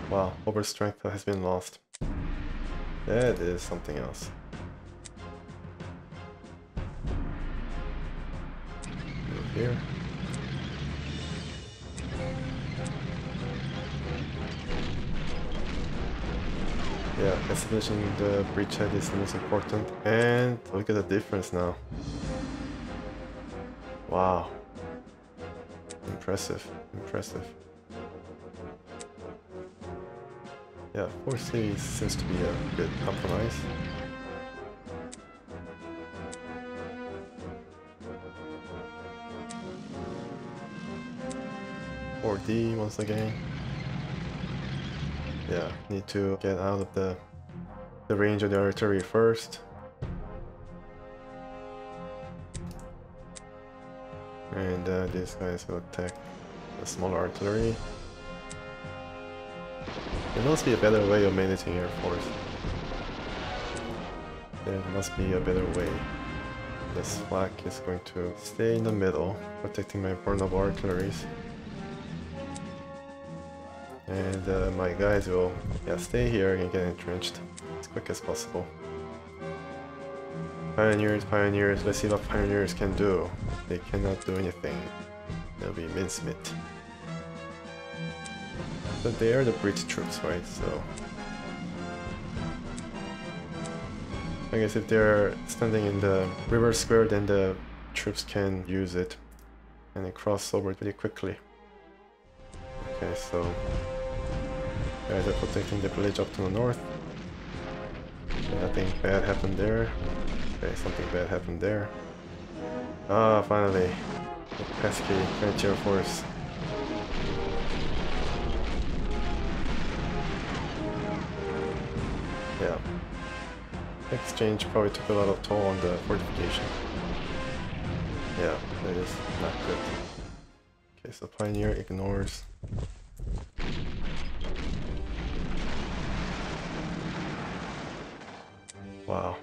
Wow, overstrength has been lost. That is something else. Move here. Yeah, establishing the bridgehead is the most important. And look at the difference now. Wow. Impressive, impressive. Yeah, 4C seems to be a good compromise. Or D once again. Yeah, need to get out of the range of the artillery first. And these guys will attack the smaller artillery. There must be a better way of managing Air Force. There must be a better way. This flak is going to stay in the middle, protecting my vulnerable artilleries. And my guys will stay here and get entrenched as quick as possible. Pioneers, pioneers, let's see what pioneers can do. They cannot do anything. They'll be mincemeat. But they are the bridge troops, right? So I guess if they're standing in the river square, then the troops can use it and they cross over pretty quickly. Okay, so guys are protecting the village up to the north. Nothing bad happened there. Okay, something bad happened there. Ah, finally. The pesky French Air Force. Yeah. Exchange probably took a lot of toll on the fortification. Yeah, that is not good. Okay, so Pioneer ignores. Wow.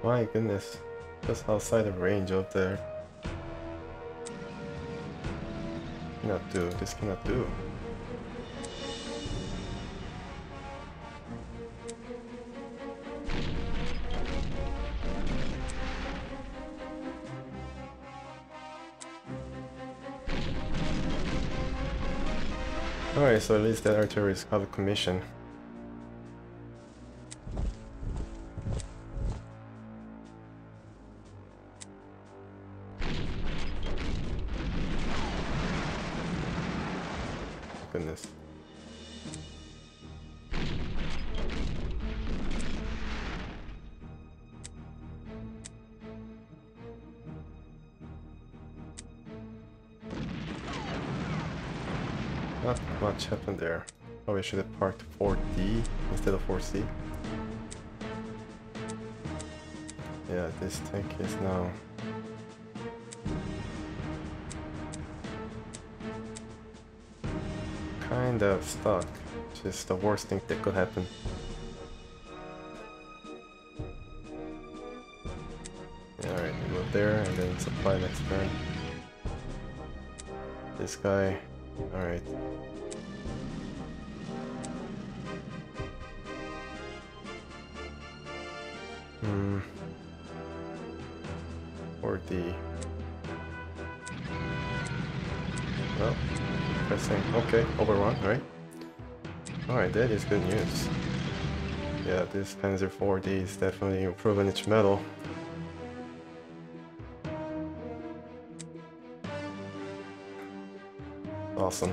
My goodness. Just outside of range of there. Cannot do. This cannot do. Alright, so at least that artillery is out of commission. Goodness. Not much happened there. Probably should have parked 4D instead of 4C. Yeah, this tank is now kind of stuck, which is the worst thing that could happen. Alright, we move there and then supply next turn. This guy, alright. Or D. Well, pressing. Okay, overrun, right? Alright, that is good news. Yeah, this Panzer 4D is definitely improving its metal. Awesome.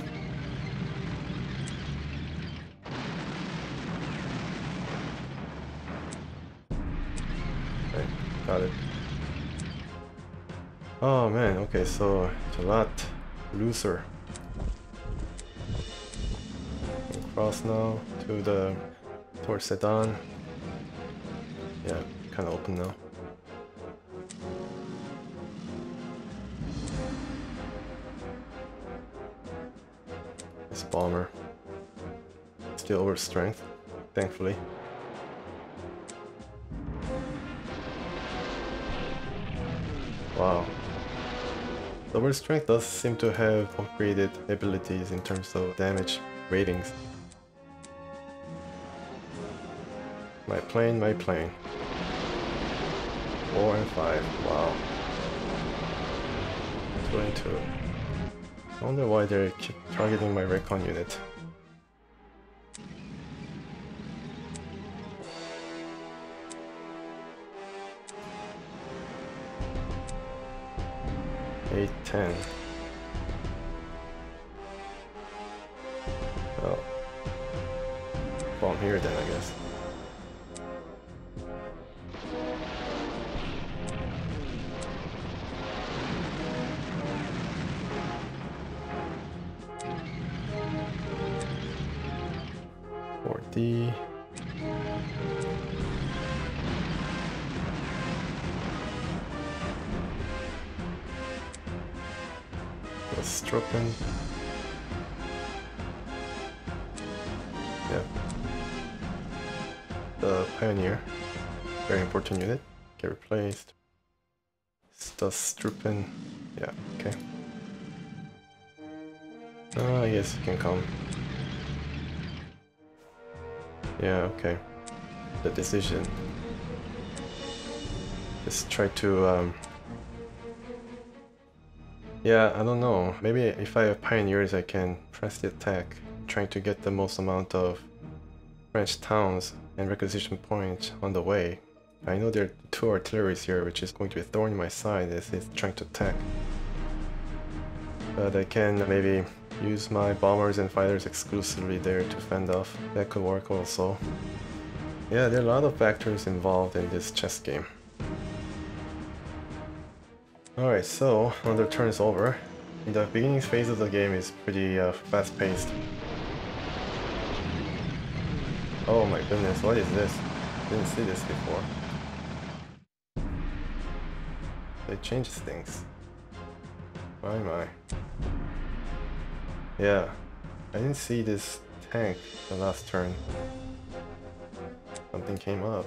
Okay, got it. Oh man, okay, so it's a lot looser. Cross now to the towards Sedan. Yeah, kind of open now. This bomber still over strength, thankfully. Wow. The over strength does seem to have upgraded abilities in terms of damage ratings. My plane, my plane. 4 and 5, wow. 2 and 2. I wonder why they keep targeting my recon unit. Eight, 10. Well, bomb here then, I guess. 4D. Stroken. Yeah. The Pioneer. Very important unit. Get replaced. Struppen. Yeah, okay. Yes, you can come. Yeah, okay. The decision. Just try to yeah, I don't know. Maybe if I have pioneers I can press the attack, trying to get the most amount of French towns and requisition points on the way. I know there are 2 artilleries here, which is going to be a thorn in my side as it's trying to attack. But I can maybe use my bombers and fighters exclusively there to fend off. That could work also. Yeah, there are a lot of factors involved in this chess game. Alright, so another turn is over. In the beginning phase of the game is pretty fast-paced. Oh my goodness, what is this? Didn't see this before. They changed things. Why am I? Yeah, I didn't see this tank the last turn. Something came up.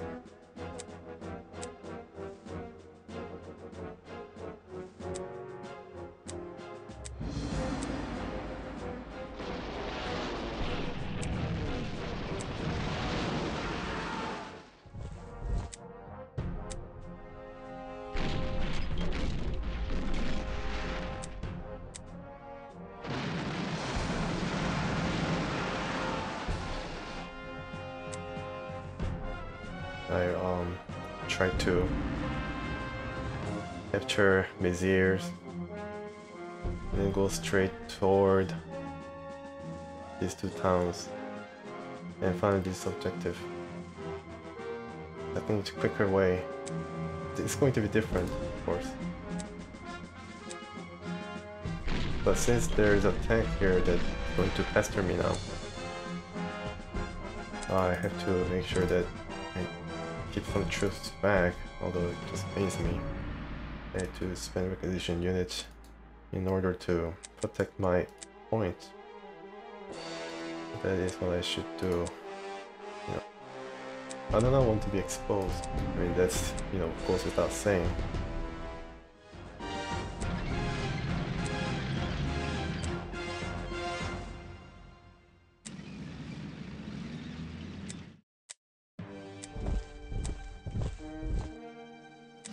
I tried to capture Meziers and then go straight toward these 2 towns and find this objective. I think it's a quicker way. It's going to be different, of course. But since there's a tank here that's going to pester me now, I have to make sure that I keep some troops back, although it just pains me. I need to spend requisition units in order to protect my point. That is what I should do. You know, I do not want to be exposed. I mean, that's, you know, goes without saying.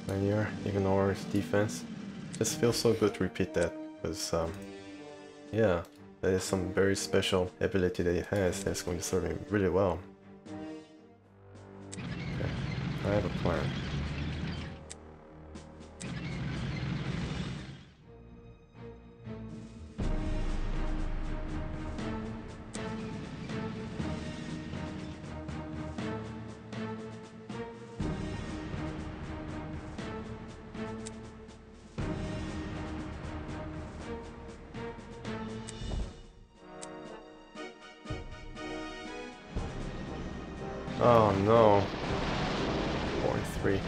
Pioneer ignores defense. Just feels so good to repeat that because yeah, that is some very special ability that it has that's going to serve him really well. Okay, I have a plan. Oh no. 43.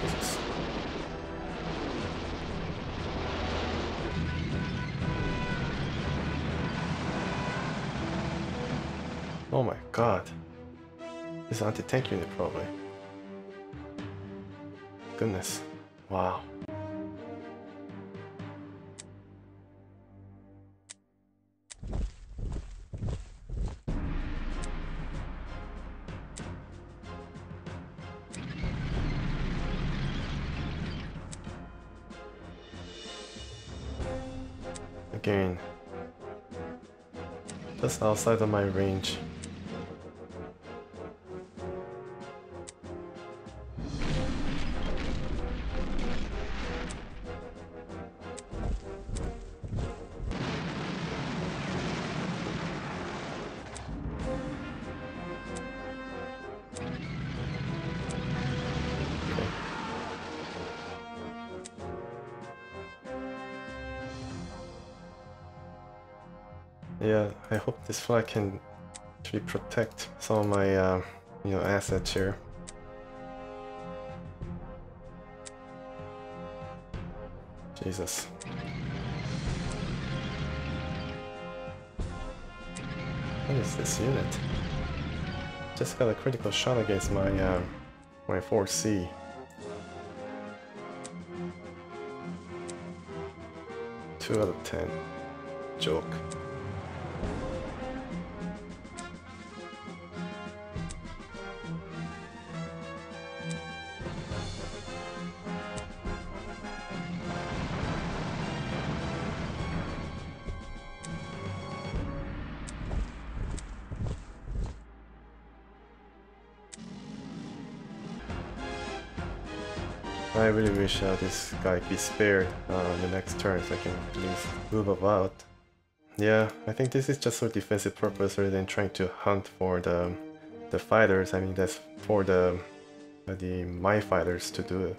Jesus. Oh my god. This is anti-tank unit probably. Goodness. Wow. Again, just outside of my range. Yeah, I hope this flag can actually protect some of my, you know, assets here. Jesus. What is this unit? Just got a critical shot against my, my 4C. Two out of 10. Joke. I really wish this guy be spared the next turn so I can at least move about. Yeah, I think this is just for defensive purpose rather than trying to hunt for the fighters. I mean, that's for the my fighters to do it.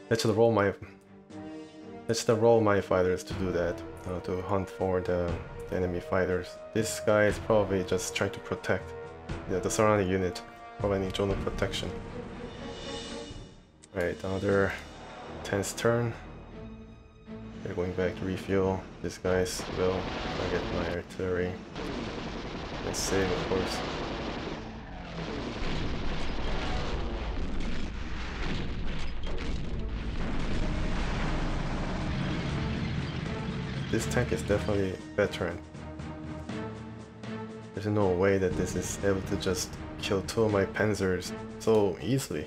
Let's roll my fighters to do that, to hunt for the enemy fighters. This guy is probably just trying to protect the surrounding unit, providing zonal protection. Right, another tense turn. They're going back to refuel. These guys will target my artillery. And save, of course. This tank is definitely a veteran. There's no way that this is able to just kill two of my Panzers so easily.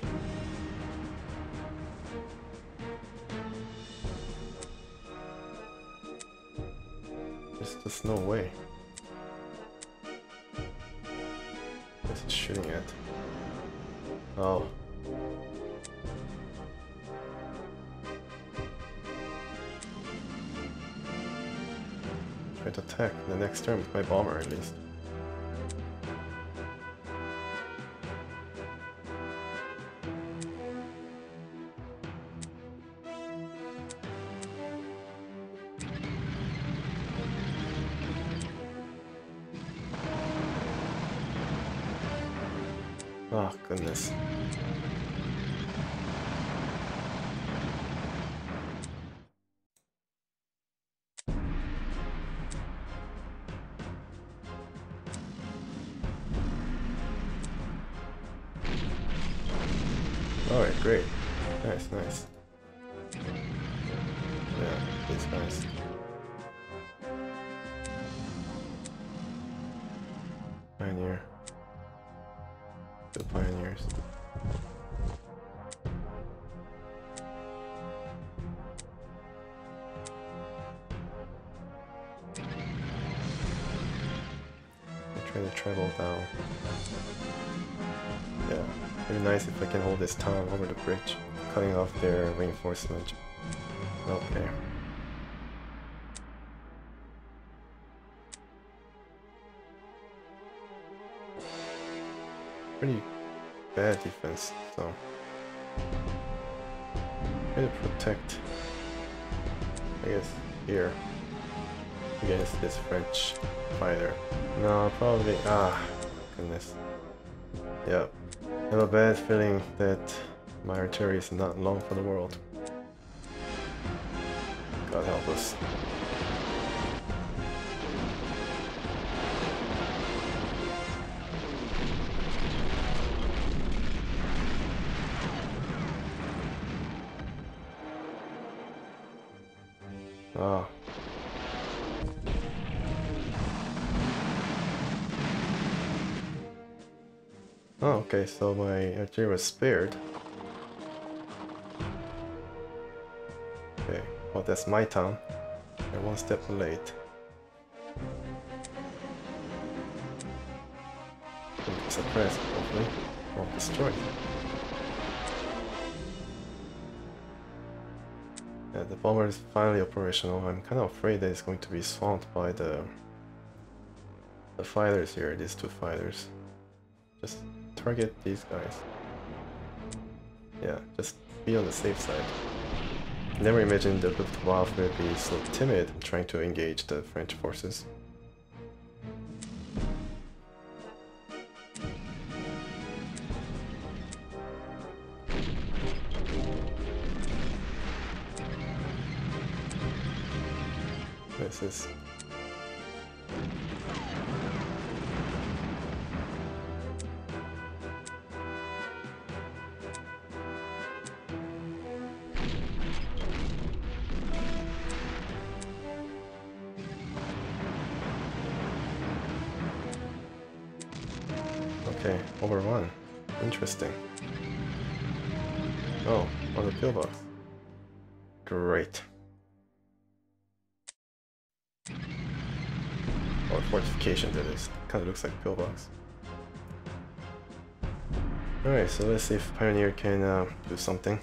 There's just no way. What's he shooting at? Oh. Try to attack the next turn with my bomber at least. Oh goodness. Alright, great. Nice, nice. Yeah, these guys. Pioneer. The pioneers. I try to travel down. Yeah, it'd be nice if I can hold this town over the bridge, cutting off their reinforcement. Okay. Pretty bad defense, so try to protect, I guess, here against this French fighter. No, probably, goodness. Yep, I have a bad feeling that my artillery is not long for the world. God help us. Ah. Oh, okay, so my artillery was spared. Okay, well that's my town. I'm one step late. Suppressed, hopefully. Or destroyed. Yeah, the bomber is finally operational. I'm kind of afraid that it's going to be swamped by the fighters here, these two fighters. Just target these guys. Yeah, just be on the safe side. Never imagined the Luftwaffe would be so timid trying to engage the French forces. This is okay, over one. Interesting. Oh, on the pillbox. Great. Or fortification, that is. Kind of looks like a pillbox. Alright, so let's see if Pioneer can do something.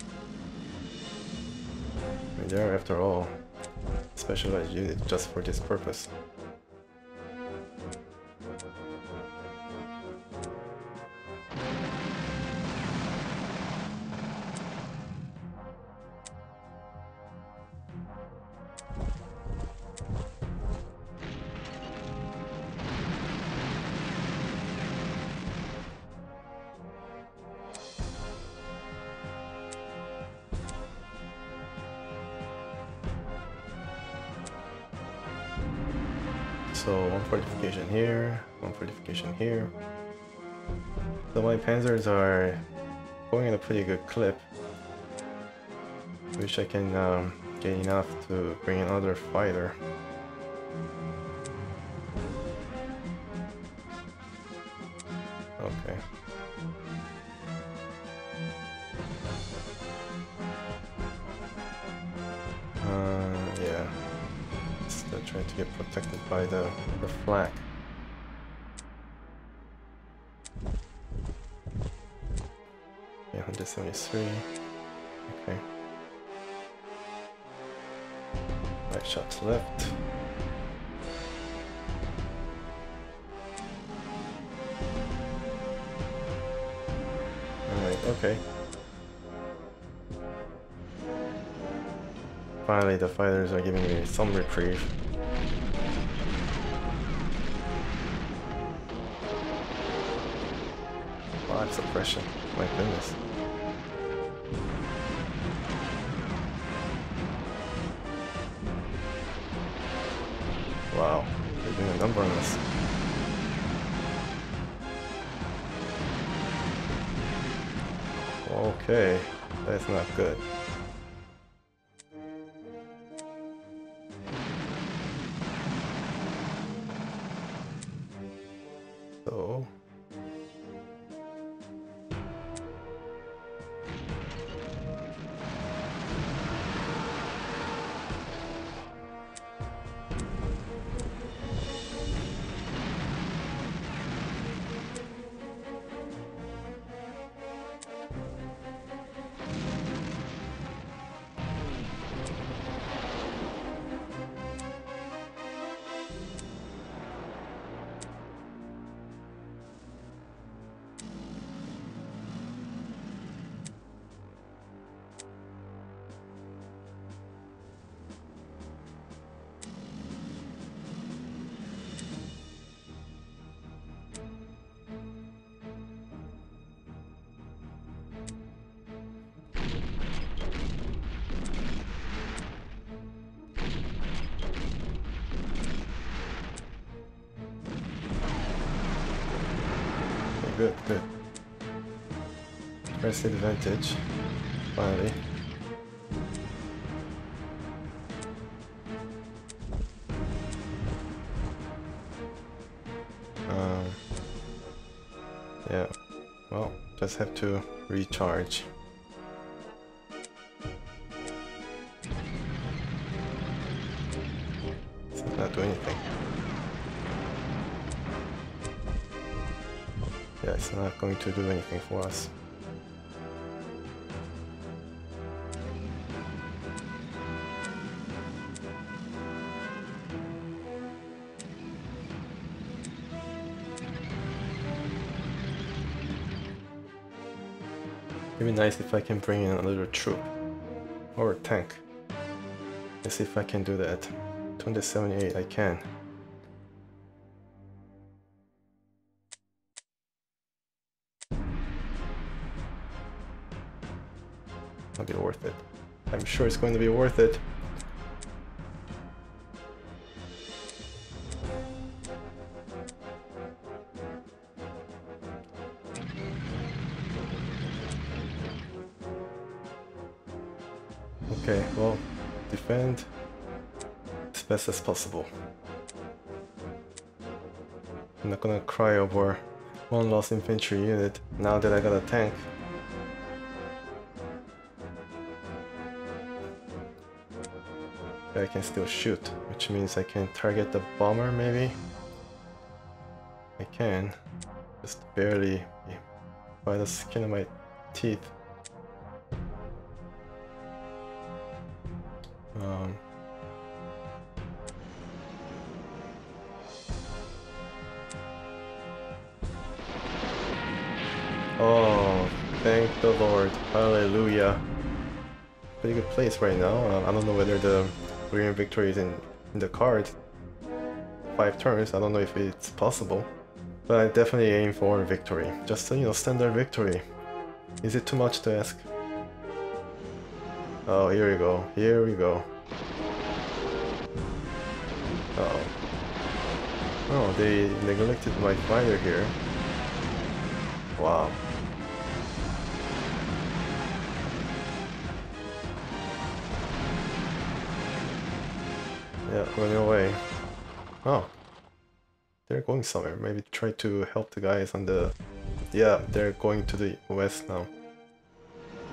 I mean, they are, after all, a specialized unit just for this purpose. So one fortification here, one fortification here. So my Panzers are going at a pretty good clip. Wish I can get enough to bring another fighter. Okay. Yeah. Still trying to get protected by the flak. Yeah, 173. Okay. 5 shots left. Alright, okay. Finally, the fighters are giving me some reprieve. Wow, suppression. My goodness. Wow, they're doing a number on us. Okay, that's not good. So good, good. Press advantage, finally. Yeah, well, just have to recharge. It's not doing anything. Yeah, it's not going to do anything for us. It'd be nice if I can bring in another troop or a tank. Let's see if I can do that. 278, I can. It'll be worth it. I'm sure it's going to be worth it. Okay, well, defend as best as possible. I'm not gonna cry over one lost infantry unit now that I got a tank. I can still shoot, which means I can target the bomber maybe? I can, just barely by the skin of my teeth. Oh, thank the Lord, hallelujah. Pretty good place right now. I don't know whether the brilliant victory is in the card. 5 turns, I don't know if it's possible. But I definitely aim for victory. Just a, standard victory. Is it too much to ask? Oh, here we go. Here we go. Uh-oh. Oh, they neglected my fighter here. Wow. Yeah, running away. Oh. They're going somewhere. Maybe try to help the guys on the... Yeah, they're going to the west now.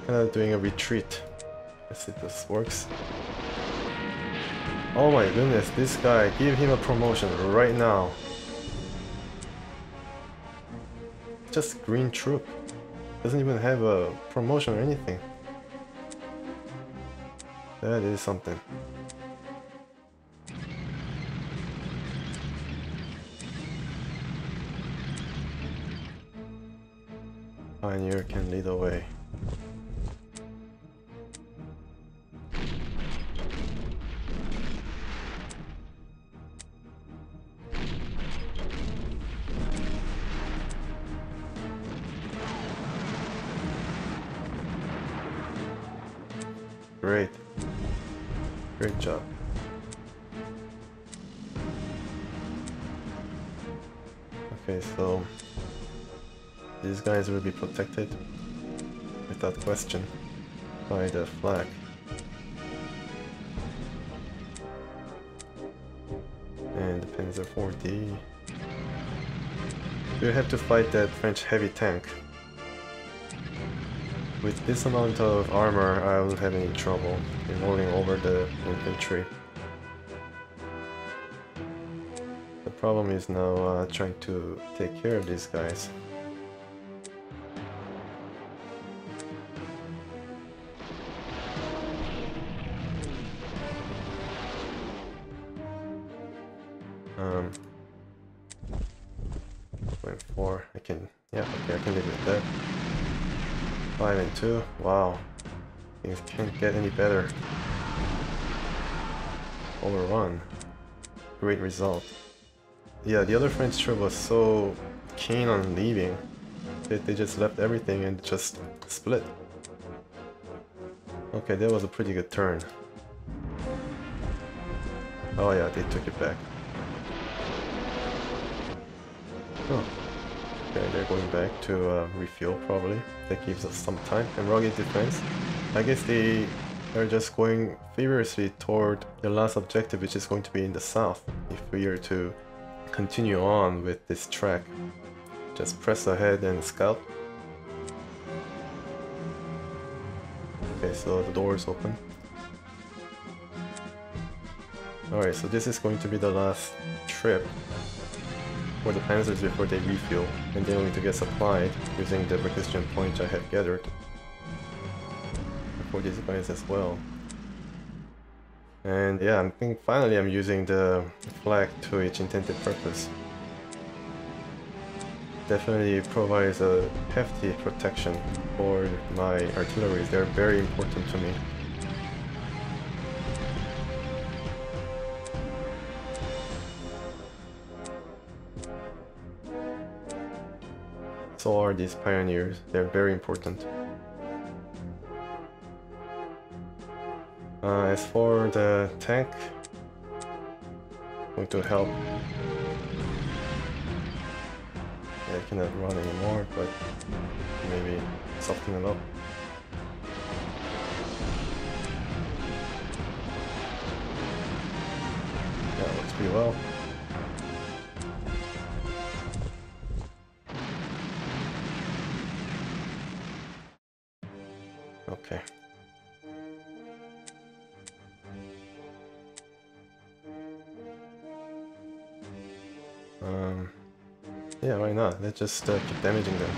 Kinda doing a retreat. Let's see if this works. Oh my goodness, this guy, give him a promotion right now. Just green troop. Doesn't even have a promotion or anything. That is something. Pioneer can lead the way. Great. Great job. Okay, so these guys will be protected without question by the flag. And the Panzer 4D. We'll have to fight that French heavy tank. With this amount of armor, I won't have any trouble in rolling over the infantry. The problem is now trying to take care of these guys. Going 4, I can, yeah, okay, I can live with that. 5 and 2, wow, things can't get any better. Overrun, great result. Yeah, the other French troop was so keen on leaving that they just left everything and just split. Okay, that was a pretty good turn. Oh yeah, they took it back. Oh. Okay, they're going back to refuel probably. That gives us some time. And rugged defense. I guess they are just going feverishly toward the last objective, which is going to be in the south. If we are to continue on with this track, just press ahead and scout. Okay, so the door is open. Alright, so this is going to be the last trip for the Panzers before they refuel, and they're going to get supplied using the Requisition points I have gathered for these guys as well. And yeah, I think finally I'm using the flag to its intended purpose. Definitely provides a hefty protection for my artillery. They're very important to me. So are these pioneers. They're very important. As for the tank, going to help. Yeah, I cannot run anymore, but maybe soften it up. Yeah, works pretty well. Okay. Yeah, why not? Let's just keep damaging them.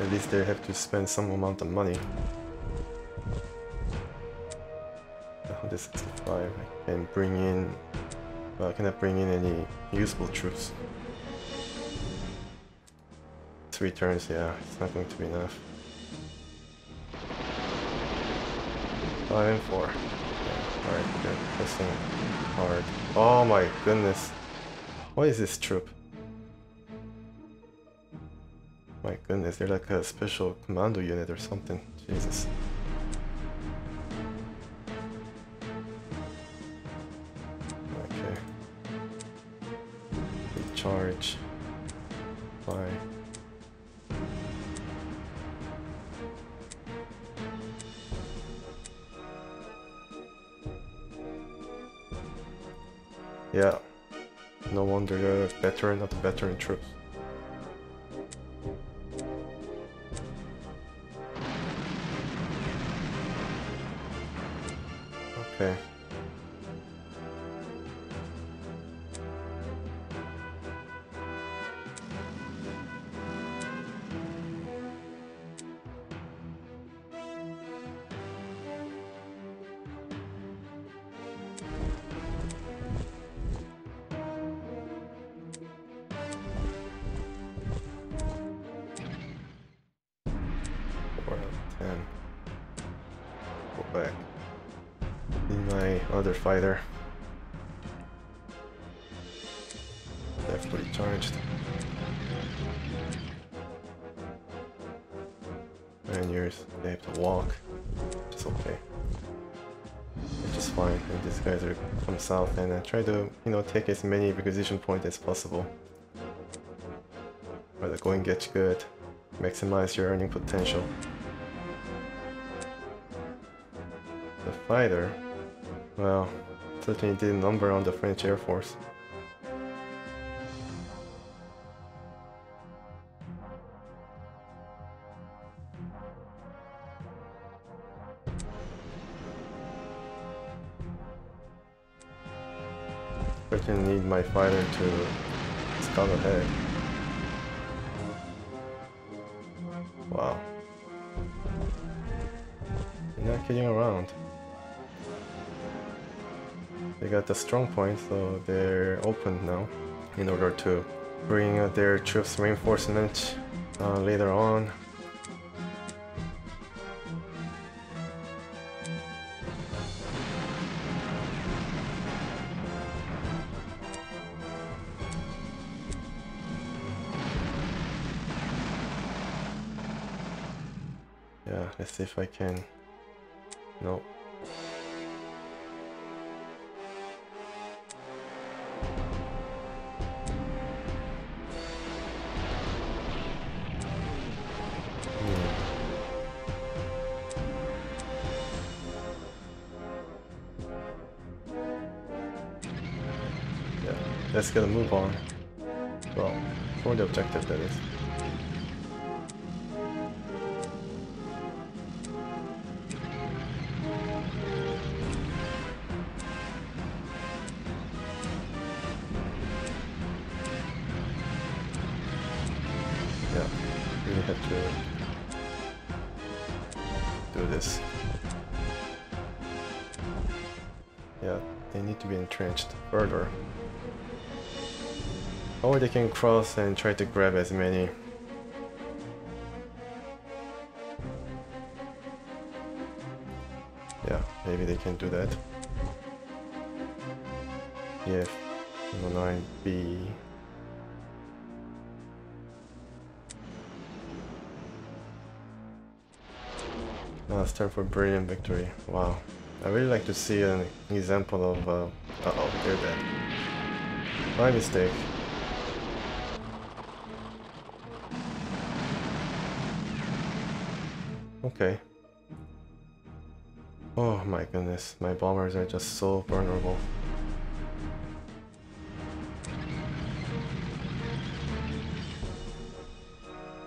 At least they have to spend some amount of money. 165. I can bring in. Well, I cannot bring in any usable troops. 3 turns, yeah, it's not going to be enough. 5 and 4. Yeah, alright, good. Pressing hard. Oh my goodness. What is this troop? My goodness, they're like a special commando unit or something. Jesus. Okay. Recharge. Fly. Yeah. No wonder they're veteran, not veteran troops. Okay. Go back. Need my other fighter. They're fully charged. Pioneers, they have to walk. Which is okay. Which is fine. And these guys are from south, and I try to, you know, take as many requisition points as possible. Where the going gets good. Maximize your earning potential. The fighter, well, certainly did a number on the French Air Force. Certainly need my fighter to scout ahead. Wow. You're not kidding around. They got the strong point, so they're open now in order to bring their troops reinforcement later on. Yeah, let's see if I can. No. Let's get a move on. Well, for the objective, that is. Yeah, really have to do this. Yeah, they need to be entrenched further. Or they can cross and try to grab as many. Yeah, maybe they can do that. Yeah, 9B. Now it's time for brilliant victory. Wow. I really like to see an example of uh-oh, they're dead. My mistake. Okay. Oh my goodness, my bombers are just so vulnerable.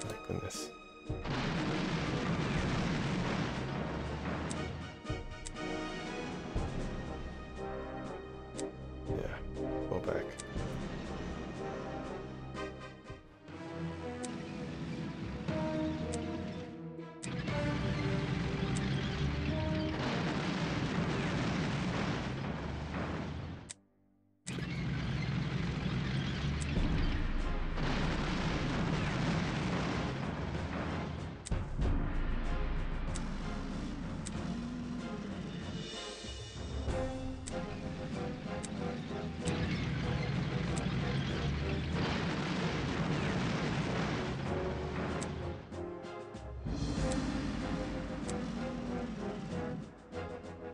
My goodness. Yeah, go back.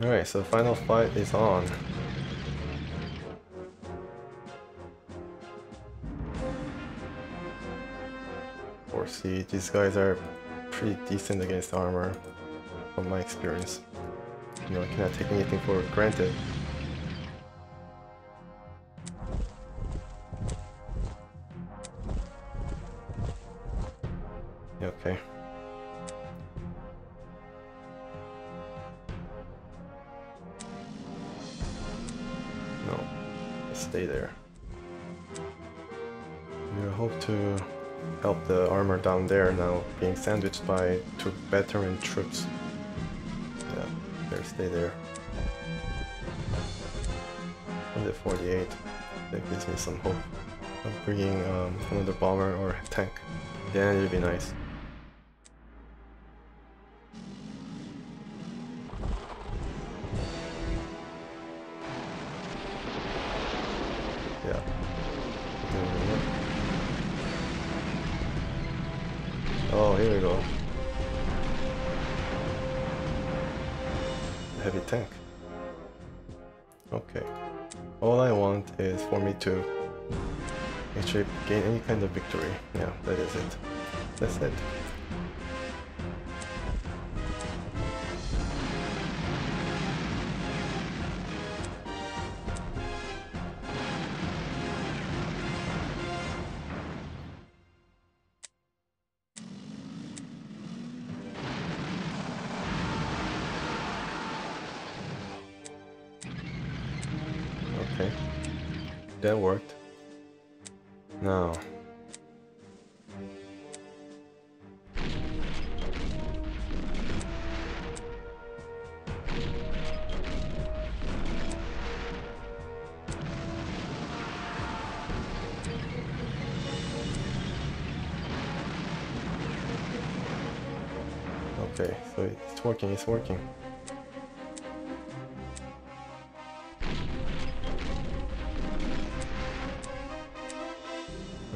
Alright, so the final fight is on. See, these guys are pretty decent against armor, from my experience. You know, I cannot take anything for granted. Okay. No, stay there. You hope to help the armor down there now being sandwiched by two veteran troops. Yeah, there, stay there. 148. That gives me some hope of bringing another bomber or tank. Then it'd be nice. Yeah. Oh, here we go. Heavy tank. Okay. All I want is for me to actually gain any kind of victory. Yeah, that is it. That's it. Okay, that worked. Now, okay, so it's working, it's working.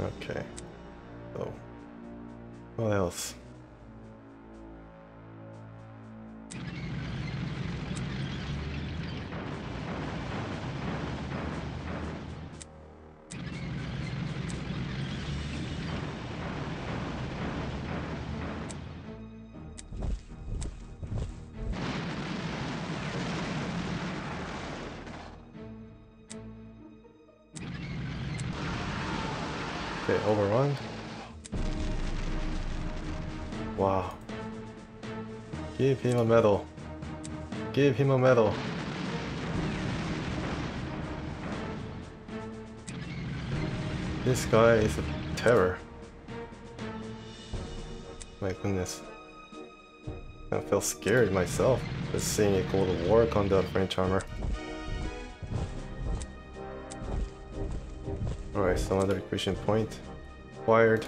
Okay, so what else? Okay, overrun. Wow. Give him a medal. Give him a medal. This guy is a terror. My goodness. I feel scared myself just seeing it go to work on the French armor. Alright, so another requisition point acquired.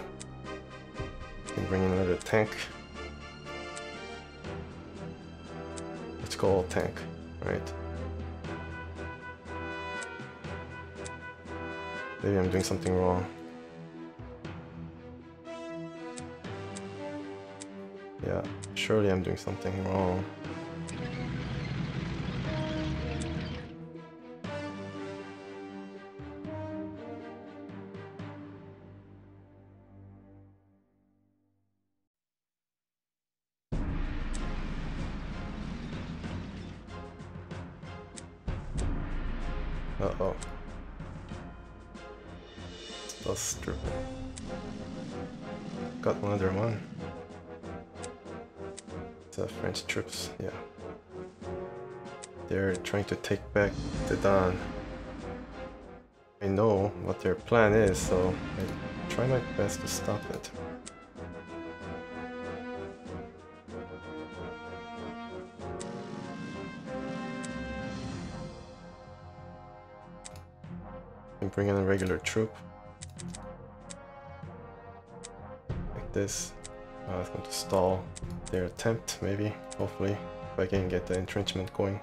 Can bring in another tank. Let's go all tank, right? Maybe I'm doing something wrong. Yeah, surely I'm doing something wrong. Uh-oh. Let's strip it. Got another one. The French troops, yeah. They're trying to take back Sedan. I know what their plan is, so I try my best to stop it. And bring in a regular troop. Like this. It's going to stall their attempt, maybe, hopefully, if I can get the entrenchment going.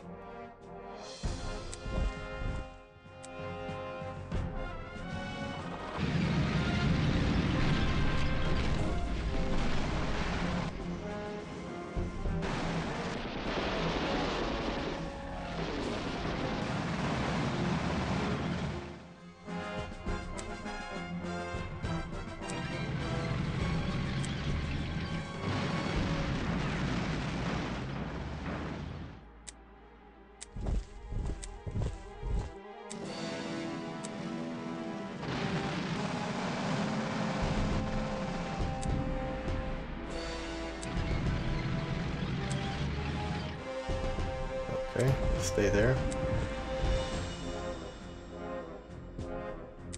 Okay, stay there.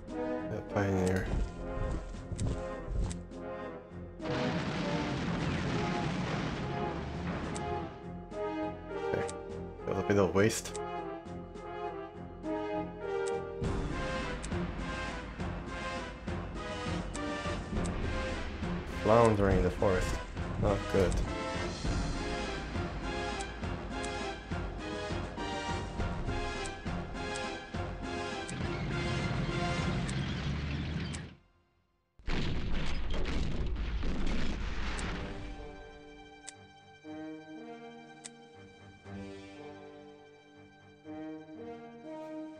The Pioneer. Okay, a little bit of waste. Floundering in the forest. Not good.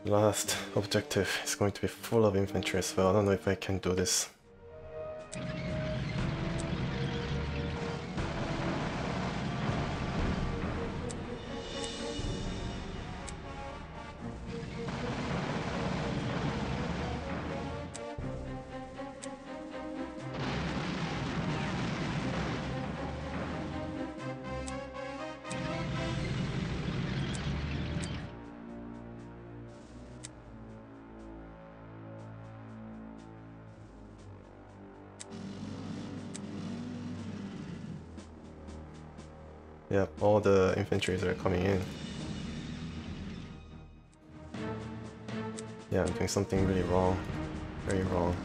Last objective is going to be full of infantry as well. I don't know if I can do this. Yep, all the infantries are coming in. Yeah, I'm doing something really wrong. Very wrong.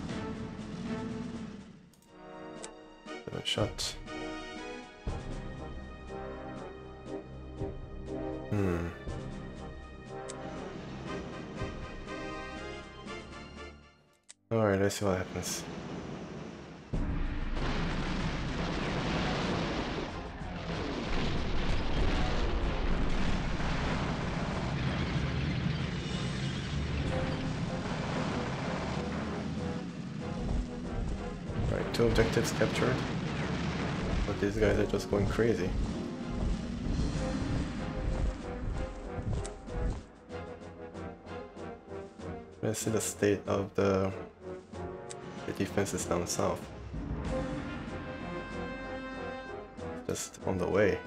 7 shots. Alright, let's see what happens. Alright, 2 objectives captured. But these guys are just going crazy. Let's see the state of the defenses down south. Just on the way.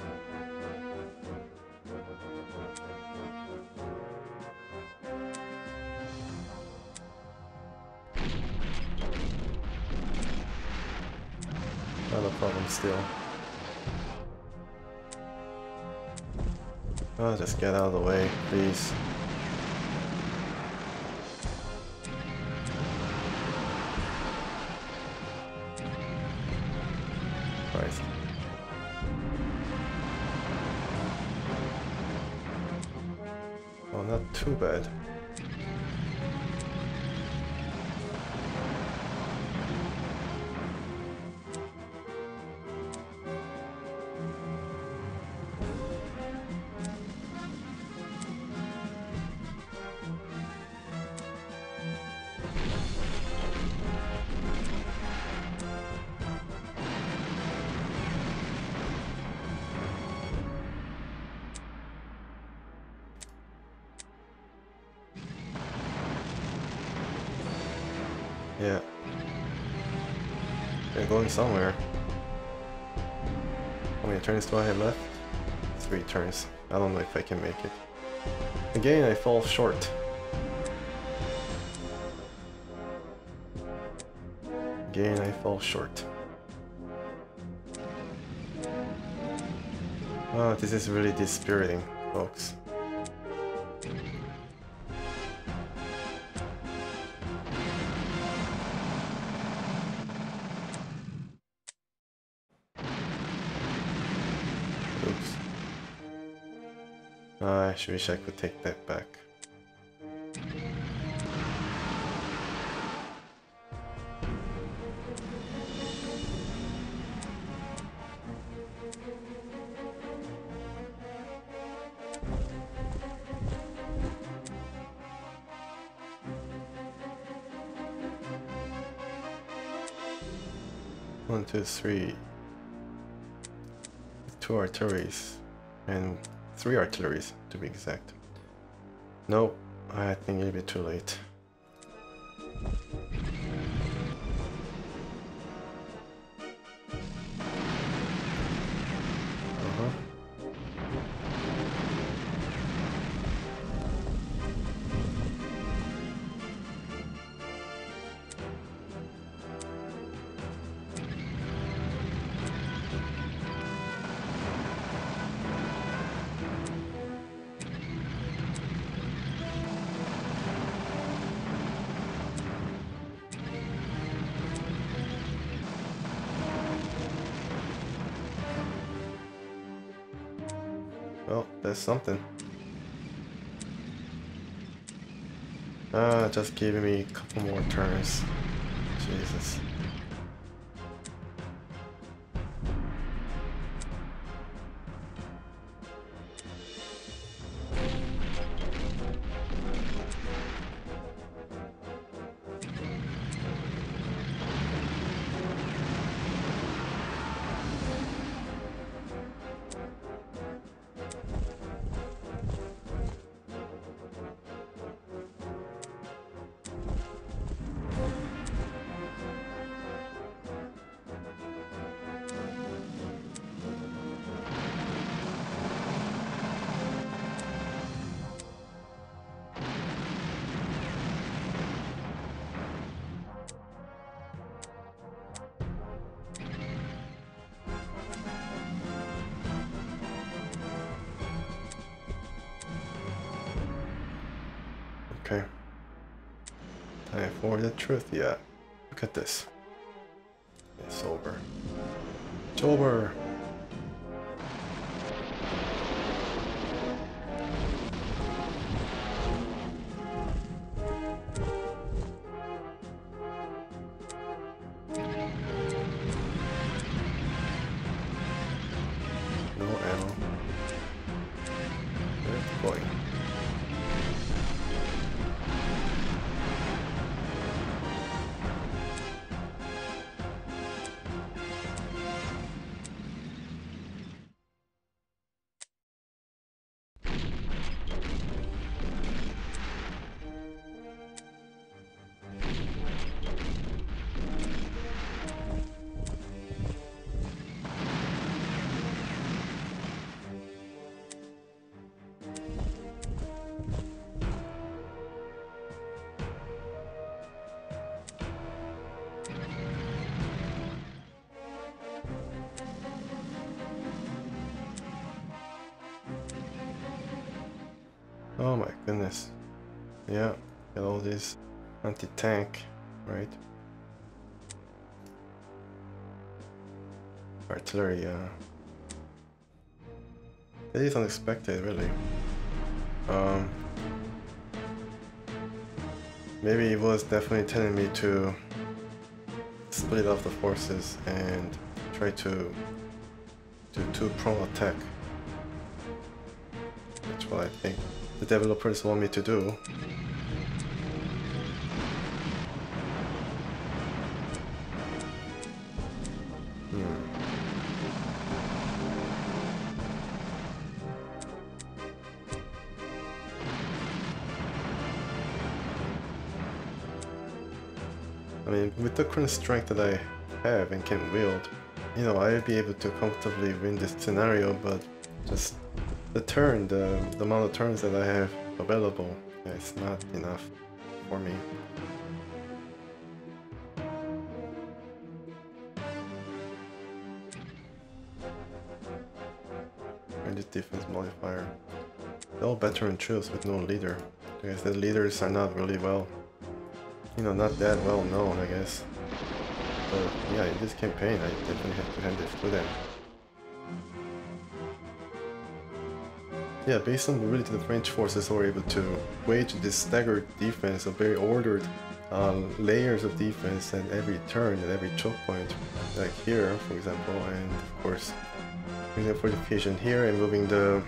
Not a problem still. Oh, just get out of the way, please. Christ. Oh, not too bad. Yeah. They're going somewhere. How many turns do I have left? 3 turns. I don't know if I can make it. Again, I fall short. Again, I fall short. Oh, this is really dispiriting, folks. Oops. I wish I could take that back. One, two, three. 2 artilleries and 3 artilleries to be exact. Nope, I think it'll be too late. Well, that's something. Just giving me a couple more turns. Jesus. Okay. Time for the truth, yeah. Look at this. It's over. It's over! No ammo. It's going. Oh my goodness. Yeah, got all this anti-tank, right? Artillery, That is unexpected, really. Maybe it was definitely telling me to split off the forces and try to do 2-prong attack. That's what I think the developers want me to do. I mean, with the current strength that I have and can wield, you know, I'll be able to comfortably win this scenario, but just the amount of turns that I have available, it's not enough for me. And this defense modifier. They're all veteran troops with no leader. I guess the leaders are not really well, you know, not that well known, I guess. But yeah, in this campaign, I definitely have to hand this to them. Yeah, based on the ability, the French forces were able to wage this staggered defense, a very ordered layers of defense at every turn, at every choke point, like here, for example, and of course, using fortification here and moving the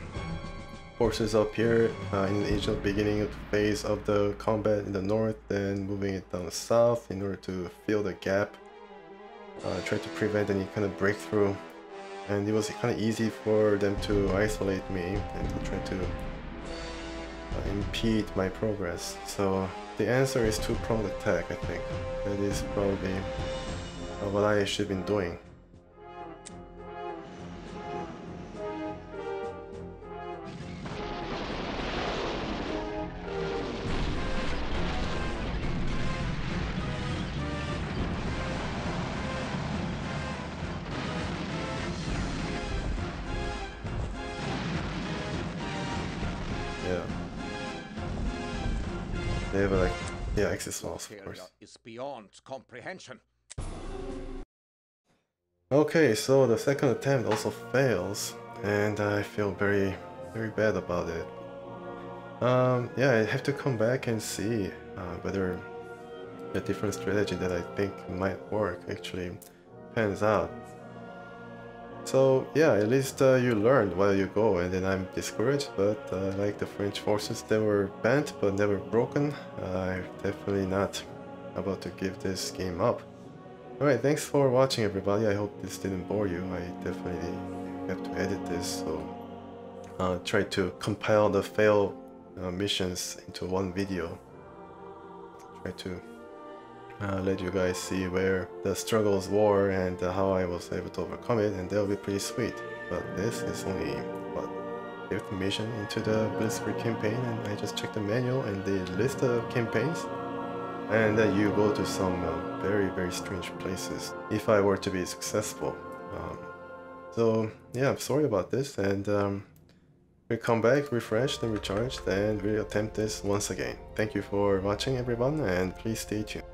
forces up here in the initial beginning of the phase of the combat in the north, then moving it down the south in order to fill the gap, try to prevent any kind of breakthrough. And it was kind of easy for them to isolate me and to try to impede my progress. So the answer is two-pronged attack, I think. That is probably what I should have been doing. They have like, yeah, access walls, of course. Is beyond comprehension. Okay, so the second attempt also fails, and I feel very, very bad about it. Yeah, I have to come back and see whether a different strategy that I think might work actually pans out. So yeah, at least you learned while you go, and then I'm discouraged, but like the French forces, they were bent but never broken. I'm definitely not about to give this game up. Alright, thanks for watching everybody. I hope this didn't bore you. I definitely have to edit this, so try to compile the fail missions into one video. Try to let you guys see where the struggles were and how I was able to overcome it, and that'll be pretty sweet. But this is only, what, 5th mission into the Blitzkrieg campaign, and I just checked the manual and the list of campaigns, and then you go to some very, very strange places if I were to be successful. So yeah, I'm sorry about this, and we'll come back refreshed and recharged, and we'll attempt this once again. Thank you for watching everyone, and please stay tuned.